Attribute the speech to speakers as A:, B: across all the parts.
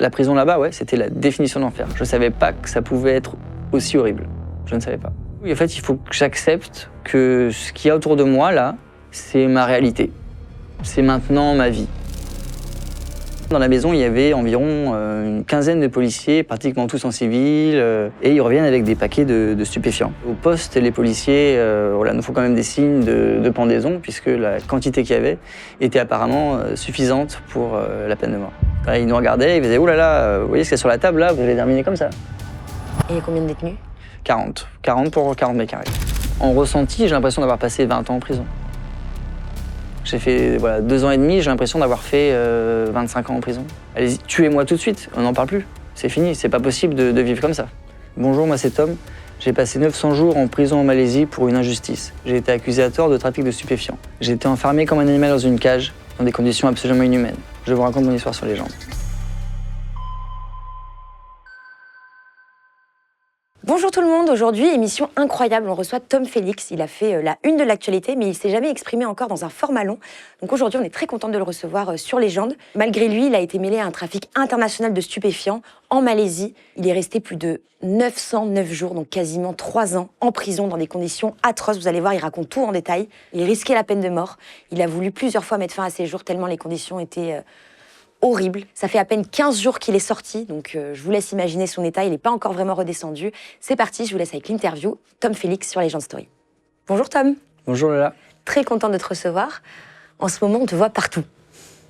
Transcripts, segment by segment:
A: La prison là-bas, ouais, c'était la définition de l'enfer. Je ne savais pas que ça pouvait être aussi horrible. Je ne savais pas. Oui, en fait, il faut que j'accepte que ce qu'il y a autour de moi, là, c'est ma réalité. C'est maintenant ma vie. Dans la maison, il y avait environ une quinzaine de policiers, pratiquement tous en civil, et ils reviennent avec des paquets de stupéfiants. Au poste, les policiers voilà, nous font quand même des signes de pendaison, puisque la quantité qu'il y avait était apparemment suffisante pour la peine de mort. Quand ils nous regardaient, ils disaient « Ouh là là, vous voyez ce qu'il y a sur la table là, vous allez terminer comme ça ».
B: Et il y a combien de détenus?
A: 40. 40 pour 40 mètres carrés. En ressenti, j'ai l'impression d'avoir passé 20 ans en prison. J'ai fait 2 ans et demi, j'ai l'impression d'avoir fait 25 ans en prison. Allez-y, tuez-moi tout de suite, on n'en parle plus. C'est fini, c'est pas possible de vivre comme ça. Bonjour, moi c'est Tom. J'ai passé 900 jours en prison en Malaisie pour une injustice. J'ai été accusé à tort de trafic de stupéfiants. J'ai été enfermé comme un animal dans une cage, dans des conditions absolument inhumaines. Je vous raconte mon histoire sur Légende.
B: Bonjour tout le monde, aujourd'hui, émission incroyable, on reçoit Tom Félix. Il a fait la une de l'actualité, mais il ne s'est jamais exprimé encore dans un format long. Donc aujourd'hui, on est très content de le recevoir sur Légende. Malgré lui, il a été mêlé à un trafic international de stupéfiants en Malaisie. Il est resté plus de 909 jours, donc quasiment 3 ans, en prison dans des conditions atroces. Vous allez voir, il raconte tout en détail. Il risquait la peine de mort. Il a voulu plusieurs fois mettre fin à ses jours, tellement les conditions étaient horrible. Ça fait à peine 15 jours qu'il est sorti, donc je vous laisse imaginer son état, il n'est pas encore vraiment redescendu. C'est parti, je vous laisse avec l'interview. Tom Félix sur Legend Story. Bonjour Tom.
A: Bonjour Lola.
B: Très content de te recevoir. En ce moment, on te voit partout.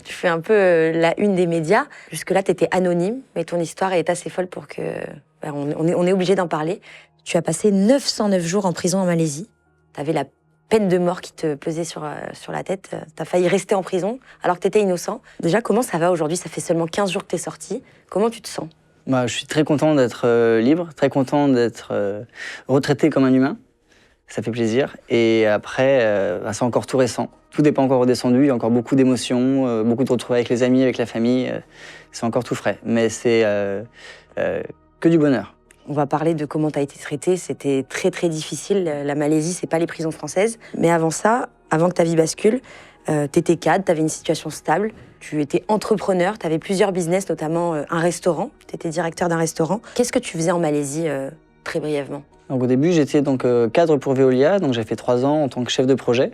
B: Tu fais un peu la une des médias. Jusque-là, tu étais anonyme, mais ton histoire est assez folle pour que... on est obligé d'en parler. Tu as passé 909 jours en prison en Malaisie. Tu avais la peine de mort qui te pesait sur la tête. T'as failli rester en prison alors que t'étais innocent. Déjà, comment ça va aujourd'hui? Ça fait seulement 15 jours que t'es sorti. Comment tu te sens?
A: Je suis très content d'être libre, très content d'être retraité comme un humain. Ça fait plaisir. Et après, c'est encore tout récent. Tout n'est pas encore redescendu. Il y a encore beaucoup d'émotions, beaucoup de retrouvailles avec les amis, avec la famille. C'est encore tout frais. Mais c'est que du bonheur.
B: On va parler de comment tu as été traité. C'était très, très difficile. La Malaisie, c'est pas les prisons françaises. Mais avant ça, avant que ta vie bascule, tu étais cadre, tu avais une situation stable. Tu étais entrepreneur, tu avais plusieurs business, notamment un restaurant. Tu étais directeur d'un restaurant. Qu'est-ce que tu faisais en Malaisie, très brièvement?
A: Donc, au début, j'étais cadre pour Veolia. Donc, j'ai fait 3 ans en tant que chef de projet.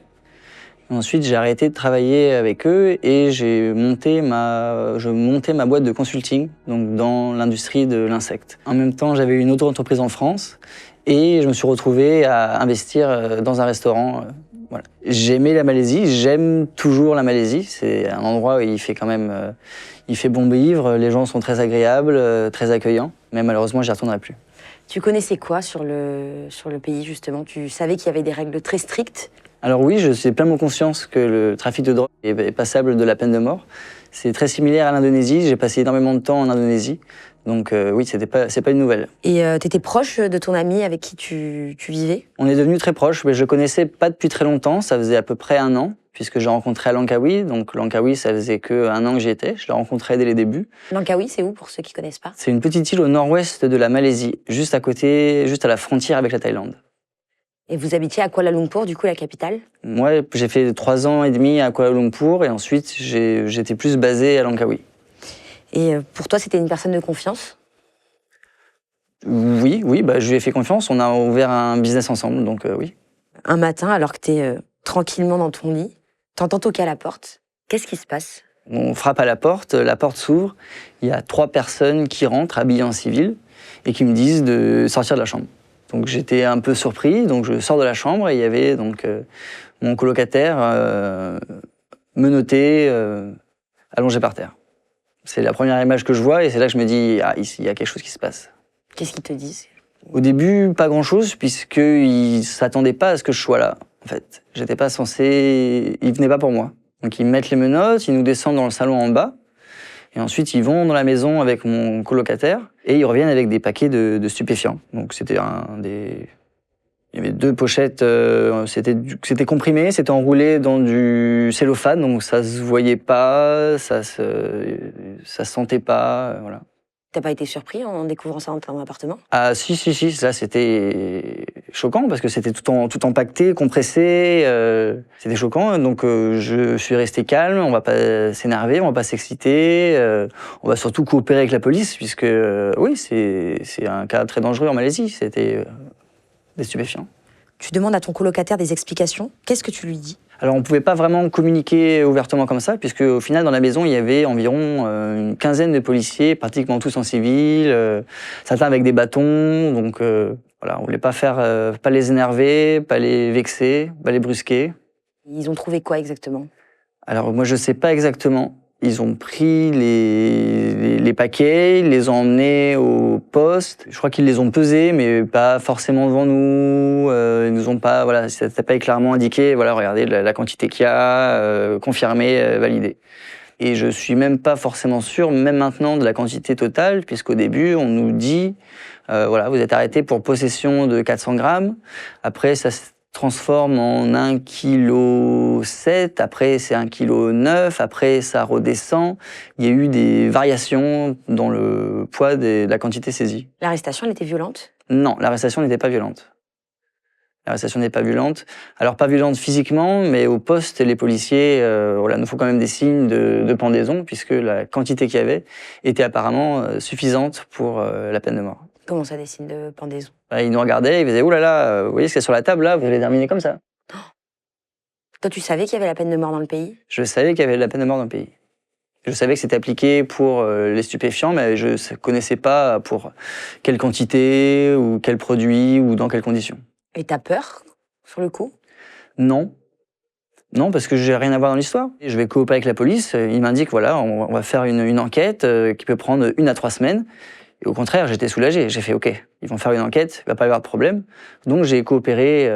A: Ensuite, j'ai arrêté de travailler avec eux et je montais ma boîte de consulting donc dans l'industrie de l'insecte. En même temps, j'avais une auto-entreprise en France et je me suis retrouvé à investir dans un restaurant. Voilà. J'aimais la Malaisie, j'aime toujours la Malaisie. C'est un endroit où il fait quand même il fait bon vivre, les gens sont très agréables, très accueillants, mais malheureusement, j'y retournerai plus.
B: Tu connaissais quoi sur le pays, justement? Tu savais qu'il y avait des règles très strictes?
A: Alors oui, je suis pleinement conscience que le trafic de drogue est passable de la peine de mort. C'est très similaire à l'Indonésie, j'ai passé énormément de temps en Indonésie, donc oui, c'est pas une nouvelle.
B: Et t'étais proche de ton ami avec qui tu vivais?
A: On est devenus très proches, mais je le connaissais pas depuis très longtemps, ça faisait à peu près 1 an, puisque j'ai rencontré à Langkawi, donc Langkawi ça faisait que 1 an que j'y étais, je l'ai rencontré dès les débuts.
B: Langkawi, c'est où pour ceux qui connaissent pas?
A: C'est une petite île au nord-ouest de la Malaisie, juste à la frontière avec la Thaïlande.
B: Et vous habitiez à Kuala Lumpur, du coup, la capitale?
A: Moi, j'ai fait 3 ans et demi à Kuala Lumpur et ensuite j'étais plus basé à Langkawi.
B: Et pour toi, c'était une personne de confiance?
A: Oui, je lui ai fait confiance. On a ouvert un business ensemble, donc oui.
B: Un matin, alors que t'es tranquillement dans ton lit, t'entends toquer à la porte. Qu'est-ce qui se passe?
A: On frappe à la porte s'ouvre. Il y a 3 personnes qui rentrent habillées en civil et qui me disent de sortir de la chambre. Donc j'étais un peu surpris, donc je sors de la chambre et il y avait donc mon colocataire menotté, allongé par terre. C'est la première image que je vois et c'est là que je me dis ah ici il y a quelque chose qui se passe.
B: Qu'est-ce qu'ils te disent?
A: Au début pas grand-chose puisqu'ils s'attendaient pas à ce que je sois là. En fait, j'étais pas censé, ils venaient pas pour moi. Donc ils mettent les menottes, ils nous descendent dans le salon en bas. Et ensuite, ils vont dans la maison avec mon colocataire et ils reviennent avec des paquets de stupéfiants. Donc c'était il y avait 2 pochettes, c'était comprimé, c'était enroulé dans du cellophane, donc ça se voyait pas, ça se sentait pas, voilà.
B: T'as pas été surpris en découvrant ça dans ton appartement?
A: Ah si, là c'était choquant parce que c'était tout empaqueté, compressé, c'était choquant. Donc je suis resté calme, on va pas s'énerver, on va pas s'exciter, on va surtout coopérer avec la police puisque oui, c'est un cas très dangereux en Malaisie, c'était des stupéfiants.
B: Tu demandes à ton colocataire des explications, qu'est-ce que tu lui dis?
A: Alors on ne pouvait pas vraiment communiquer ouvertement comme ça, puisque au final dans la maison il y avait environ une quinzaine de policiers, pratiquement tous en civil, certains avec des bâtons, donc voilà, on voulait pas pas les énerver, pas les vexer, pas les brusquer.
B: Ils ont trouvé quoi exactement?
A: Alors moi je sais pas exactement. Ils ont pris les paquets, ils les ont emmenés au poste. Je crois qu'ils les ont pesés, mais pas forcément devant nous. Ils nous ont pas, voilà, ça n'a pas clairement indiqué. Voilà, regardez la quantité qu'il y a, confirmé, validé. Et je suis même pas forcément sûr, même maintenant, de la quantité totale, puisqu'au début on nous dit, voilà, vous êtes arrêté pour possession de 400 grammes. Après ça transforme en 1,7 kg, après c'est 1,9 kg, après ça redescend. Il y a eu des variations dans le poids de la quantité saisie.
B: L'arrestation, elle était violente?
A: Non, l'arrestation n'était pas violente. L'arrestation n'est pas violente. Alors pas violente physiquement, mais au poste, les policiers voilà, nous font quand même des signes de pendaison, puisque la quantité qu'il y avait était apparemment suffisante pour la peine de mort.
B: Comment ça, des signes de pendaison?
A: Ils nous regardaient, ils disaient « Ouh là là, vous voyez ce qu'il y a sur la table là, vous allez terminer comme ça ».
B: Toi, tu savais qu'il y avait la peine de mort dans le pays?
A: Je savais qu'il y avait la peine de mort dans le pays. Je savais que c'était appliqué pour les stupéfiants, mais je ne connaissais pas pour quelle quantité, ou quel produit, ou dans quelles conditions.
B: Et t'as peur, sur le coup?
A: Non. Non, parce que j'ai rien à voir dans l'histoire. Je vais coopérer avec la police, ils m'indiquent, voilà, on va faire une enquête qui peut prendre 1 à 3 semaines. Et au contraire, j'étais soulagé. J'ai fait OK, ils vont faire une enquête, il va pas y avoir de problème. Donc j'ai coopéré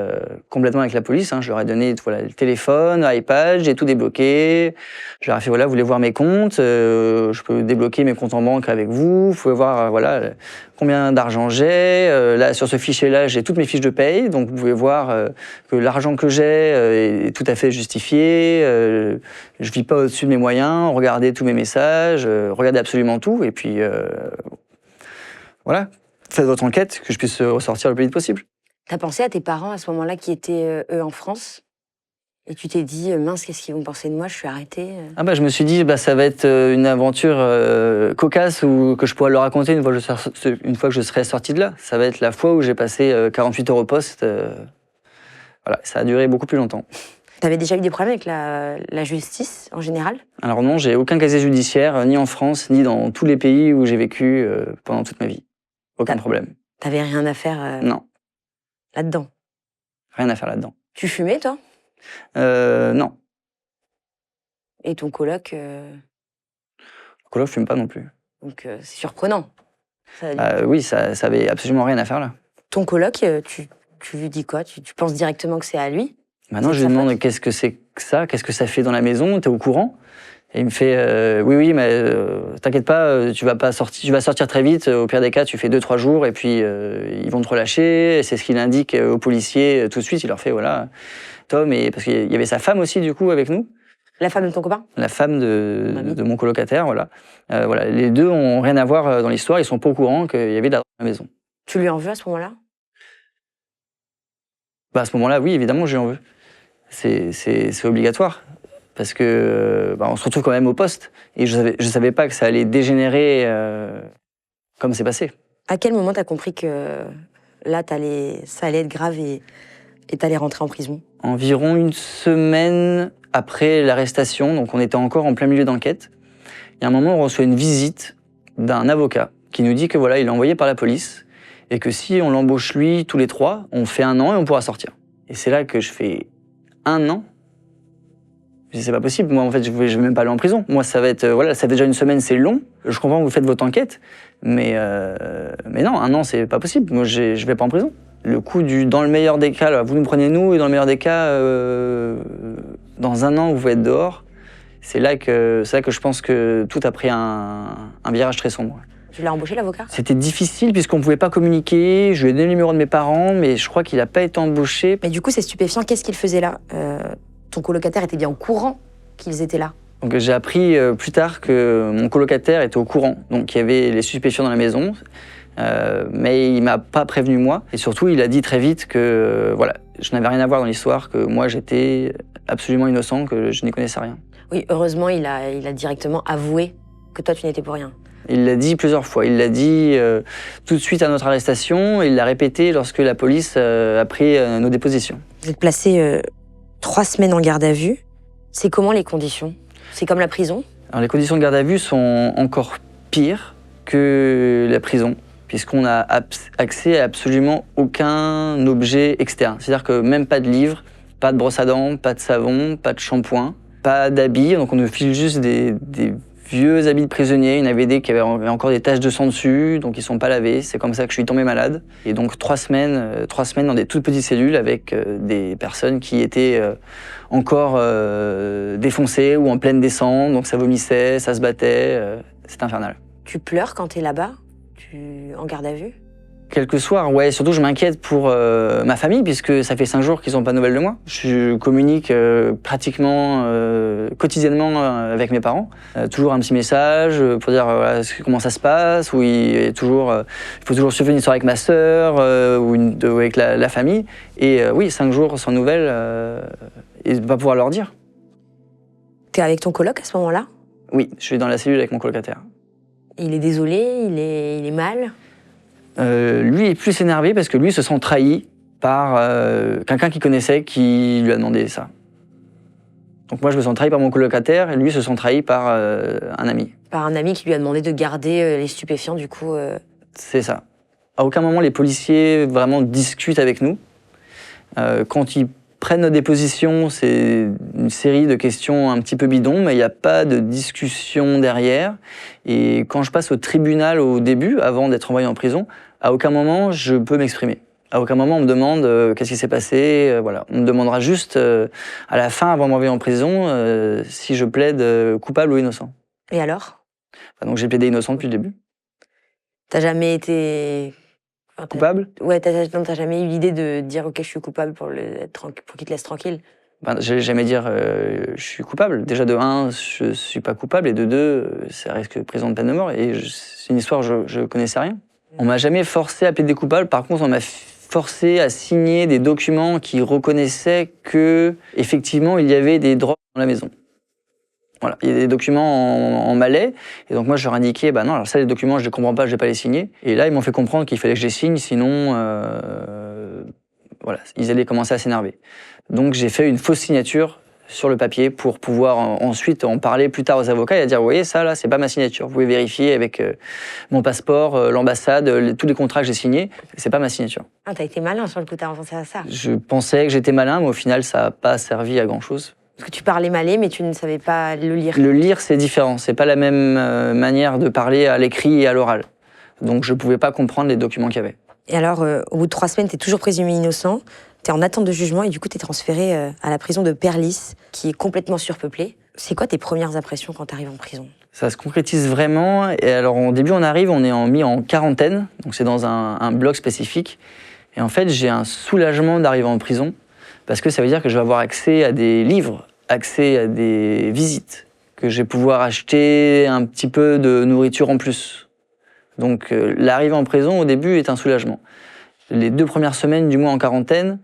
A: complètement avec la police. Je leur ai donné voilà, le téléphone, l'iPad, j'ai tout débloqué. Je leur ai fait voilà, vous voulez voir mes comptes, je peux débloquer mes comptes en banque avec vous. Vous pouvez voir voilà combien d'argent j'ai. Là sur ce fichier-là, j'ai toutes mes fiches de paye, donc vous pouvez voir que l'argent que j'ai est tout à fait justifié. Je vis pas au-dessus de mes moyens. Regardez tous mes messages, regardez absolument tout, et puis voilà, faites votre enquête, que je puisse ressortir le plus vite possible.
B: T'as pensé à tes parents à ce moment-là qui étaient, eux, en France? Et tu t'es dit, mince, qu'est-ce qu'ils vont penser de moi, je suis arrêtée?
A: Ah bah, je me suis dit, ça va être une aventure cocasse ou que je pourrais leur raconter une fois que je serai sorti de là. Ça va être la fois où j'ai passé 48 heures au poste. Voilà, ça a duré beaucoup plus longtemps.
B: T'avais déjà eu des problèmes avec la justice, en général?
A: Alors non, j'ai aucun casier judiciaire, ni en France, ni dans tous les pays où j'ai vécu pendant toute ma vie. Aucun problème.
B: T'avais rien à faire
A: non.
B: Là-dedans?
A: Rien à faire là-dedans.
B: Tu fumais, toi?
A: Non.
B: Et ton coloc
A: Le coloc fume pas non plus.
B: Donc c'est surprenant.
A: Oui, ça avait absolument rien à faire là.
B: Ton coloc, tu lui dis quoi? Tu penses directement que c'est à lui?
A: Maintenant, je lui demande qu'est-ce que c'est que ça, qu'est-ce que ça fait dans la maison, t'es au courant? Et il me fait oui, mais t'inquiète pas, tu vas sortir très vite. Au pire des cas, tu fais 2-3 jours et puis ils vont te relâcher. C'est ce qu'il indique aux policiers tout de suite. Il leur fait voilà, Tom, et parce qu'il y avait sa femme aussi du coup avec nous.
B: La femme de ton copain?
A: La femme de mon colocataire, voilà. Voilà, les deux ont rien à voir dans l'histoire. Ils sont pas au courant qu'il y avait de la drogue à la maison.
B: Tu lui en veux à ce moment-là?
A: À ce moment-là, oui, évidemment, je lui en veux. C'est obligatoire. Parce que on se retrouve quand même au poste. Et je savais pas que ça allait dégénérer comme c'est passé.
B: À quel moment t'as compris que là, ça allait être grave et t'allais rentrer en prison?
A: Environ 1 semaine après l'arrestation, donc on était encore en plein milieu d'enquête. Il y a un moment où on reçoit une visite d'un avocat qui nous dit que voilà, il est envoyé par la police et que si on l'embauche lui tous les 3, on fait 1 an et on pourra sortir. Et c'est là que je fais 1 an. C'est pas possible, moi en fait je vais même pas aller en prison. Moi ça va être, voilà, ça fait déjà 1 semaine, c'est long. Je comprends que vous faites votre enquête, mais non, 1 an c'est pas possible, moi je vais pas en prison. Le coup dans le meilleur des cas, là, vous nous prenez nous, et dans le meilleur des cas, dans 1 an vous pouvez être dehors, c'est là que je pense que tout a pris un virage très sombre.
B: Tu l'as embauché l'avocat?
A: C'était difficile puisqu'on pouvait pas communiquer, je lui ai donné le numéro de mes parents, mais je crois qu'il a pas été embauché.
B: Mais du coup c'est stupéfiant, qu'est-ce qu'il faisait là? Ton colocataire était bien au courant qu'ils étaient là?
A: Donc j'ai appris plus tard que mon colocataire était au courant, donc il y avait les stupéfiants dans la maison, mais il m'a pas prévenu moi. Et surtout, il a dit très vite que voilà, je n'avais rien à voir dans l'histoire, que moi j'étais absolument innocent, que je n'y connaissais rien.
B: Oui, heureusement, il a directement avoué que toi, tu n'étais pour rien.
A: Il l'a dit plusieurs fois. Il l'a dit tout de suite à notre arrestation, et il l'a répété lorsque la police a pris nos dépositions.
B: Vous êtes placé 3 semaines en garde à vue. C'est comment les conditions? C'est comme la prison?
A: Alors, les conditions de garde à vue sont encore pires que la prison, puisqu'on a accès à absolument aucun objet externe. C'est-à-dire que même pas de livres, pas de brosse à dents, pas de savon, pas de shampoing, pas d'habits. Donc on nous file juste des vieux habits de prisonnier. Il y en avait des qui avaient encore des taches de sang dessus, donc ils sont pas lavés. C'est comme ça que je suis tombé malade. Et donc 3 semaines dans des toutes petites cellules avec des personnes qui étaient encore défoncées ou en pleine descente. Donc ça vomissait, ça se battait. C'est infernal.
B: Tu pleures quand t'es là-bas? En garde à vue?
A: Quelques soirs, ouais. Surtout, je m'inquiète pour ma famille, puisque ça fait 5 jours qu'ils n'ont pas de nouvelles de moi. Je communique pratiquement quotidiennement avec mes parents. Toujours un petit message pour dire voilà, comment ça se passe, où il faut toujours suivre une histoire avec ma sœur ou avec la famille. Et oui, 5 jours sans nouvelles, et ne pas pouvoir leur dire.
B: T'es avec ton coloc à ce moment-là?
A: Oui, je suis dans la cellule avec mon colocataire.
B: Il est désolé, il est mal?
A: Lui est plus énervé parce que lui se sent trahi par quelqu'un qu'il connaissait qui lui a demandé ça. Donc moi je me sens trahi par mon colocataire et lui se sent trahi par un ami.
B: Par un ami qui lui a demandé de garder les stupéfiants du coup.
A: C'est ça. À aucun moment les policiers vraiment discutent avec nous. Quand ils prennent nos dépositions, c'est une série de questions un petit peu bidons, mais il n'y a pas de discussion derrière. Et quand je passe au tribunal au début, avant d'être envoyé en prison, à aucun moment je peux m'exprimer. À aucun moment on me demande qu'est-ce qui s'est passé. Voilà. On me demandera juste à la fin, avant de m'envoyer en prison, si je plaide coupable ou innocent.
B: Et alors?
A: Donc j'ai plaidé innocent depuis le début.
B: T'as jamais été...
A: Coupable?
B: Ouais, t'as jamais eu l'idée de dire ok, je suis coupable pour qu'il te laisse tranquille?
A: J'allais jamais dire je suis coupable. Déjà de 1, je suis pas coupable, et de 2, ça risque prison de peine de mort. Et c'est une histoire, je connaissais rien. On m'a jamais forcé à plaider coupable. Par contre, on m'a forcé à signer des documents qui reconnaissaient que effectivement il y avait des drogues dans la maison. Voilà, il y a des documents en malais, et donc moi je leur indiquais, bah non, alors ça les documents je les comprends pas, je vais pas les signer. Et là ils m'ont fait comprendre qu'il fallait que je les signe, sinon voilà, ils allaient commencer à s'énerver. Donc j'ai fait une fausse signature sur le papier pour pouvoir ensuite en parler plus tard aux avocats et à dire, vous voyez ça là, c'est pas ma signature, vous pouvez vérifier avec mon passeport, l'ambassade, tous les contrats que j'ai signés, c'est pas ma signature.
B: Ah, t'as été malin sur le coup, t'as pensé à ça.
A: Je pensais que j'étais malin, mais au final ça n'a pas servi à grand chose.
B: Parce que tu parlais malais, mais tu ne savais pas le lire.
A: Le lire, c'est différent. C'est pas la même manière de parler à l'écrit et à l'oral. Donc, je pouvais pas comprendre les documents qu'il y avait.
B: Et alors, au bout de 3 semaines, t'es toujours présumé innocent. T'es en attente de jugement et du coup, t'es transféré à la prison de Perlis, qui est complètement surpeuplée. C'est quoi tes premières impressions quand t'arrives en prison? Ça
A: se concrétise vraiment. Et alors, au début, on arrive, on est mis en quarantaine. Donc, c'est dans un bloc spécifique. Et en fait, j'ai un soulagement d'arriver en prison. Parce que ça veut dire que je vais avoir accès à des livres, accès à des visites, que je vais pouvoir acheter un petit peu de nourriture en plus. Donc l'arrivée en prison au début est un soulagement. Les 2 premières semaines du mois en quarantaine,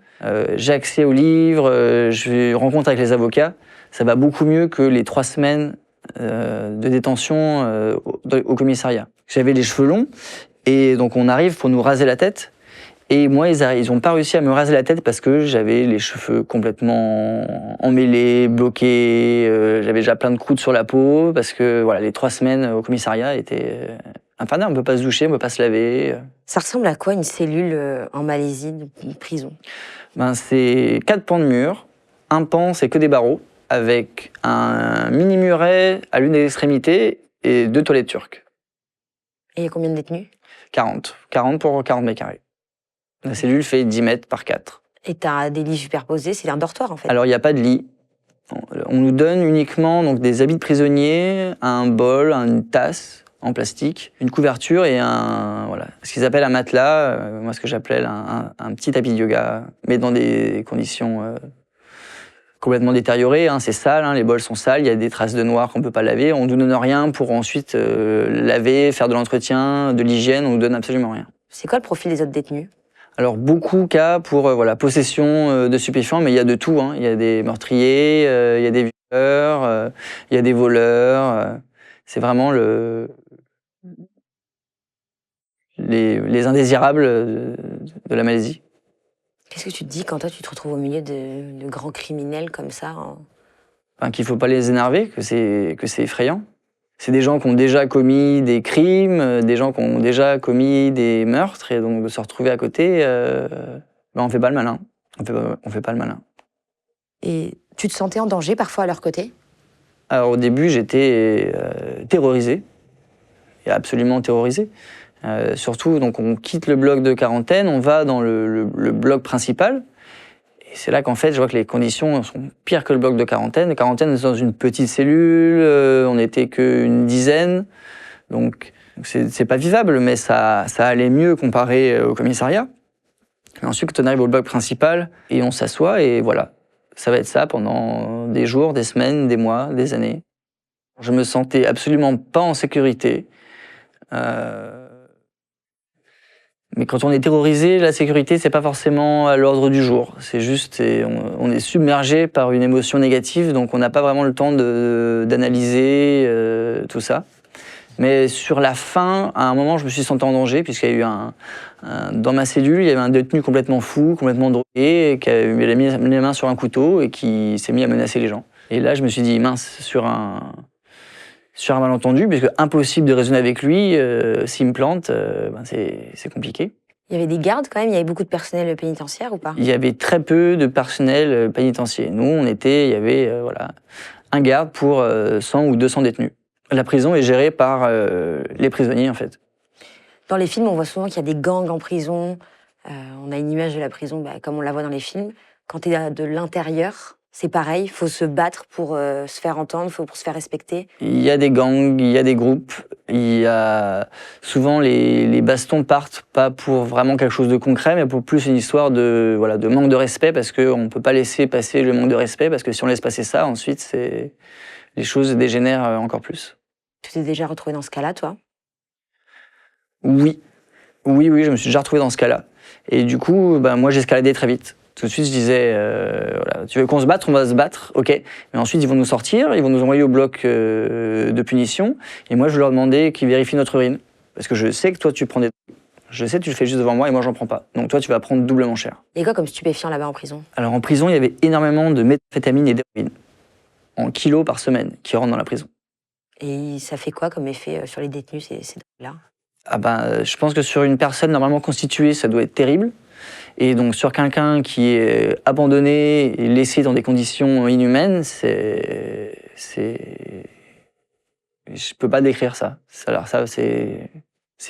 A: j'ai accès aux livres, je rencontre avec les avocats. Ça va beaucoup mieux que les 3 semaines de détention au commissariat. J'avais les cheveux longs et donc on arrive pour nous raser la tête. Et moi, ils n'ont pas réussi à me raser la tête parce que j'avais les cheveux complètement emmêlés, bloqués. J'avais déjà plein de croûtes sur la peau parce que voilà, les 3 semaines au commissariat étaient infernales. On ne peut pas se doucher, on ne peut pas se laver. Ça
B: ressemble à quoi une cellule en Malaisie, une prison?
A: C'est 4 pans de mur. Un pan, c'est que des barreaux avec un mini muret à l'une des extrémités et 2 toilettes turques.
B: Et il y a combien de détenus?
A: 40. 40 pour 40 mètres carrés. La cellule fait 10 mètres par 4.
B: Et tu as des lits superposés, c'est un dortoir en fait?
A: Alors il n'y a pas de lit. On nous donne uniquement donc, des habits de prisonnier, un bol, une tasse en plastique, une couverture et ce qu'ils appellent un matelas, moi ce que j'appelle un petit tapis de yoga, mais dans des conditions complètement détérioré, hein, c'est sale, hein, les bols sont sales, il y a des traces de noir qu'on ne peut pas laver, on ne nous donne rien pour ensuite laver, faire de l'entretien, de l'hygiène, on ne nous donne absolument rien.
B: C'est quoi le profil des autres détenus?
A: Alors beaucoup cas pour possession de stupéfiants, mais il y a de tout, hein. Il y a des meurtriers, il y a des violeurs, il y a des voleurs, c'est vraiment les indésirables de la Malaisie.
B: Qu'est-ce que tu te dis quand toi tu te retrouves au milieu de grands criminels comme ça
A: Enfin, qu'il ne faut pas les énerver, que c'est effrayant. C'est des gens qui ont déjà commis des crimes, des gens qui ont déjà commis des meurtres, et donc de se retrouver à côté, on ne fait pas le malin. On fait pas le malin.
B: Et tu te sentais en danger parfois à leur côté?
A: Alors au début, j'étais terrorisé, et absolument terrorisé. Surtout, donc on quitte le bloc de quarantaine, on va dans le bloc principal. Et c'est là qu'en fait, je vois que les conditions sont pires que le bloc de quarantaine. Le quarantaine, on est dans une petite cellule, on n'était qu'une dizaine. Donc c'est pas vivable, mais ça allait mieux comparé au commissariat. Et ensuite, quand on arrive au bloc principal, et on s'assoit, et voilà. Ça va être ça pendant des jours, des semaines, des mois, des années. Je me sentais absolument pas en sécurité. Mais quand on est terrorisé, la sécurité, c'est pas forcément à l'ordre du jour. C'est juste, on est submergé par une émotion négative, donc on n'a pas vraiment le temps d'analyser tout ça. Mais sur la fin, à un moment, je me suis senti en danger, puisqu'il y a eu dans ma cellule, il y avait un détenu complètement fou, complètement drogué, qui a mis les mains sur un couteau et qui s'est mis à menacer les gens. Et là, je me suis dit, mince, sur un malentendu, puisque impossible de raisonner avec lui, s'il me plante, c'est compliqué.
B: Il y avait des gardes quand même, il y avait beaucoup de personnel pénitentiaire ou pas?
A: Il y avait très peu de personnel pénitentiaire. Nous, il y avait un garde pour 100 ou 200 détenus. La prison est gérée par les prisonniers, en fait.
B: Dans les films, on voit souvent qu'il y a des gangs en prison. On a une image de la prison comme on la voit dans les films. Quand tu es de l'intérieur, c'est pareil, il faut se battre pour se faire entendre, pour se faire respecter.
A: Il y a des gangs, il y a des groupes. Souvent, les bastons partent pas pour vraiment quelque chose de concret, mais pour plus une histoire de manque de respect, parce qu'on ne peut pas laisser passer le manque de respect, parce que si on laisse passer ça, ensuite, les choses dégénèrent encore plus.
B: Tu t'es déjà retrouvé dans ce cas-là, toi?
A: Oui, je me suis déjà retrouvé dans ce cas-là. Et du coup, moi, j'escaladais très vite. Tout de suite, je disais, tu veux qu'on se batte, on va se battre, ok. Mais ensuite, ils vont nous sortir, ils vont nous envoyer au bloc de punition. Et moi, je leur demandais qu'ils vérifient notre urine. Parce que je sais que toi, tu prends des... Je sais que tu le fais juste devant moi et moi, j'en prends pas. Donc toi, tu vas prendre doublement cher.
B: Et quoi comme stupéfiant là-bas en prison?
A: Alors en prison, il y avait énormément de méthamphétamine et d'héroïne, en kilos par semaine, qui rentrent dans la prison.
B: Et ça fait quoi comme effet sur les détenus, ces drogues-là?
A: Je pense que sur une personne normalement constituée, ça doit être terrible. Et donc sur quelqu'un qui est abandonné et laissé dans des conditions inhumaines, je peux pas décrire ça. Alors ça, c'est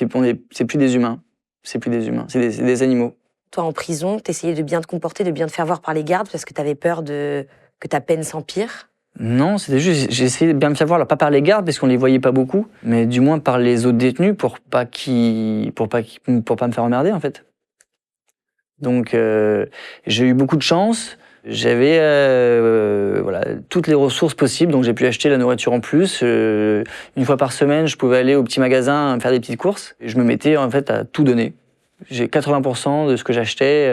A: plus des humains. C'est plus des humains, c'est des animaux.
B: Toi, en prison, t'essayais de bien te comporter, de bien te faire voir par les gardes parce que t'avais peur que ta peine s'empire?
A: Non, c'était juste, j'ai essayé de bien me faire voir, alors pas par les gardes, parce qu'on les voyait pas beaucoup, mais du moins par les autres détenus pour pas me faire emmerder, en fait. Donc, j'ai eu beaucoup de chance. J'avais toutes les ressources possibles, donc j'ai pu acheter la nourriture en plus. Une fois par semaine, je pouvais aller au petit magasin faire des petites courses. Et je me mettais en fait à tout donner. J'ai 80% de ce que j'achetais,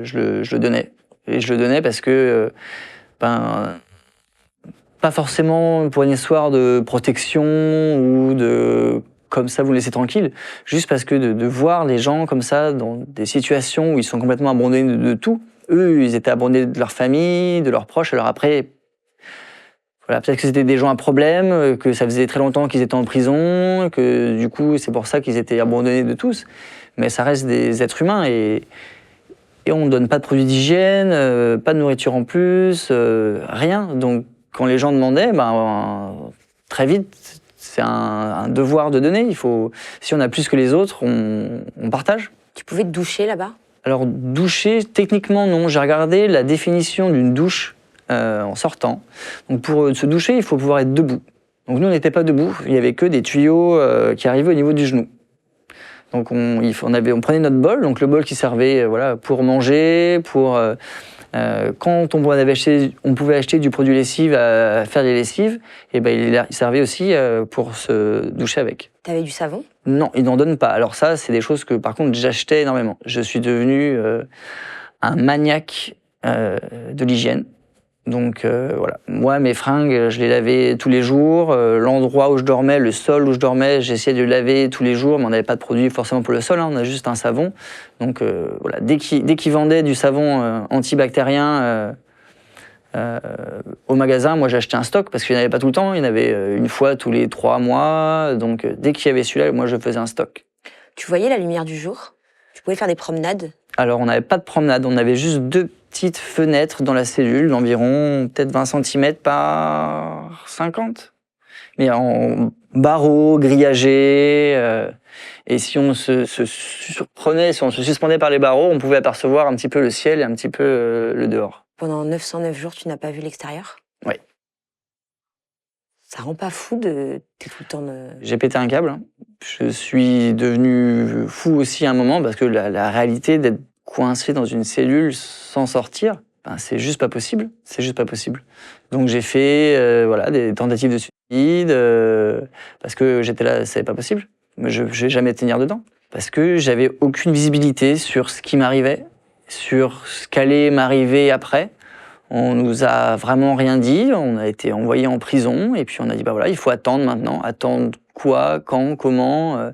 A: je le donnais. Et je le donnais parce que, pas forcément pour une histoire de protection ou de comme ça vous laissez tranquille, juste parce que de voir les gens comme ça dans des situations où ils sont complètement abandonnés de tout. Eux, ils étaient abandonnés de leur famille, de leurs proches. Alors après, peut-être que c'était des gens à problème, que ça faisait très longtemps qu'ils étaient en prison, que du coup, c'est pour ça qu'ils étaient abandonnés de tous. Mais ça reste des êtres humains et on ne donne pas de produits d'hygiène, pas de nourriture en plus, rien. Donc, quand les gens demandaient, très vite, c'est un devoir de donner. Si on a plus que les autres, on partage.
B: Tu pouvais te doucher là-bas?
A: Alors, doucher, techniquement, non. J'ai regardé la définition d'une douche en sortant. Donc, pour se doucher, il faut pouvoir être debout. Donc, nous, on n'était pas debout. Il n'y avait que des tuyaux qui arrivaient au niveau du genou. Donc, on prenait notre bol, donc le bol qui servait pour manger, pour Quand on pouvait acheter du produit lessive à faire des lessives, et ben il servait aussi pour se doucher avec.
B: T'avais du savon?
A: Non, ils n'en donnent pas. Alors ça, c'est des choses que par contre j'achetais énormément. Je suis devenu un maniaque de l'hygiène. Donc voilà, moi mes fringues, je les lavais tous les jours. L'endroit où je dormais, le sol où je dormais, j'essayais de le laver tous les jours, mais on n'avait pas de produit forcément pour le sol, hein, on a juste un savon. Donc voilà, dès qu'ils vendaient du savon antibactérien au magasin, moi j'achetais un stock parce qu'il n'y en avait pas tout le temps, il y en avait une fois tous les 3 mois. Donc dès qu'il y avait celui-là, moi je faisais un stock.
B: Tu voyais la lumière du jour? Tu pouvais faire des promenades?
A: Alors on n'avait pas de promenade, on avait juste 2 petites fenêtres dans la cellule d'environ peut-être 20 cm par 50. Mais en barreaux, grillagés. Et si on se surprenait, si on se suspendait par les barreaux, on pouvait apercevoir un petit peu le ciel et un petit peu le dehors.
B: Pendant 909 jours, tu n'as pas vu l'extérieur?
A: Oui.
B: Ça rend pas fou de... T'es tout le temps de...
A: J'ai pété un câble. Je suis devenu fou aussi à un moment parce que la réalité d'être coincé dans une cellule sans sortir, ben, c'est juste pas possible. C'est juste pas possible. Donc j'ai fait voilà, des tentatives de suicide parce que j'étais là, c'est pas possible. Mais je vais jamais tenir dedans. Parce que j'avais aucune visibilité sur ce qui m'arrivait, sur ce qu'allait m'arriver après. On nous a vraiment rien dit, on a été envoyé en prison et puis on a dit bah voilà, il faut attendre maintenant. Attendre quoi, quand, comment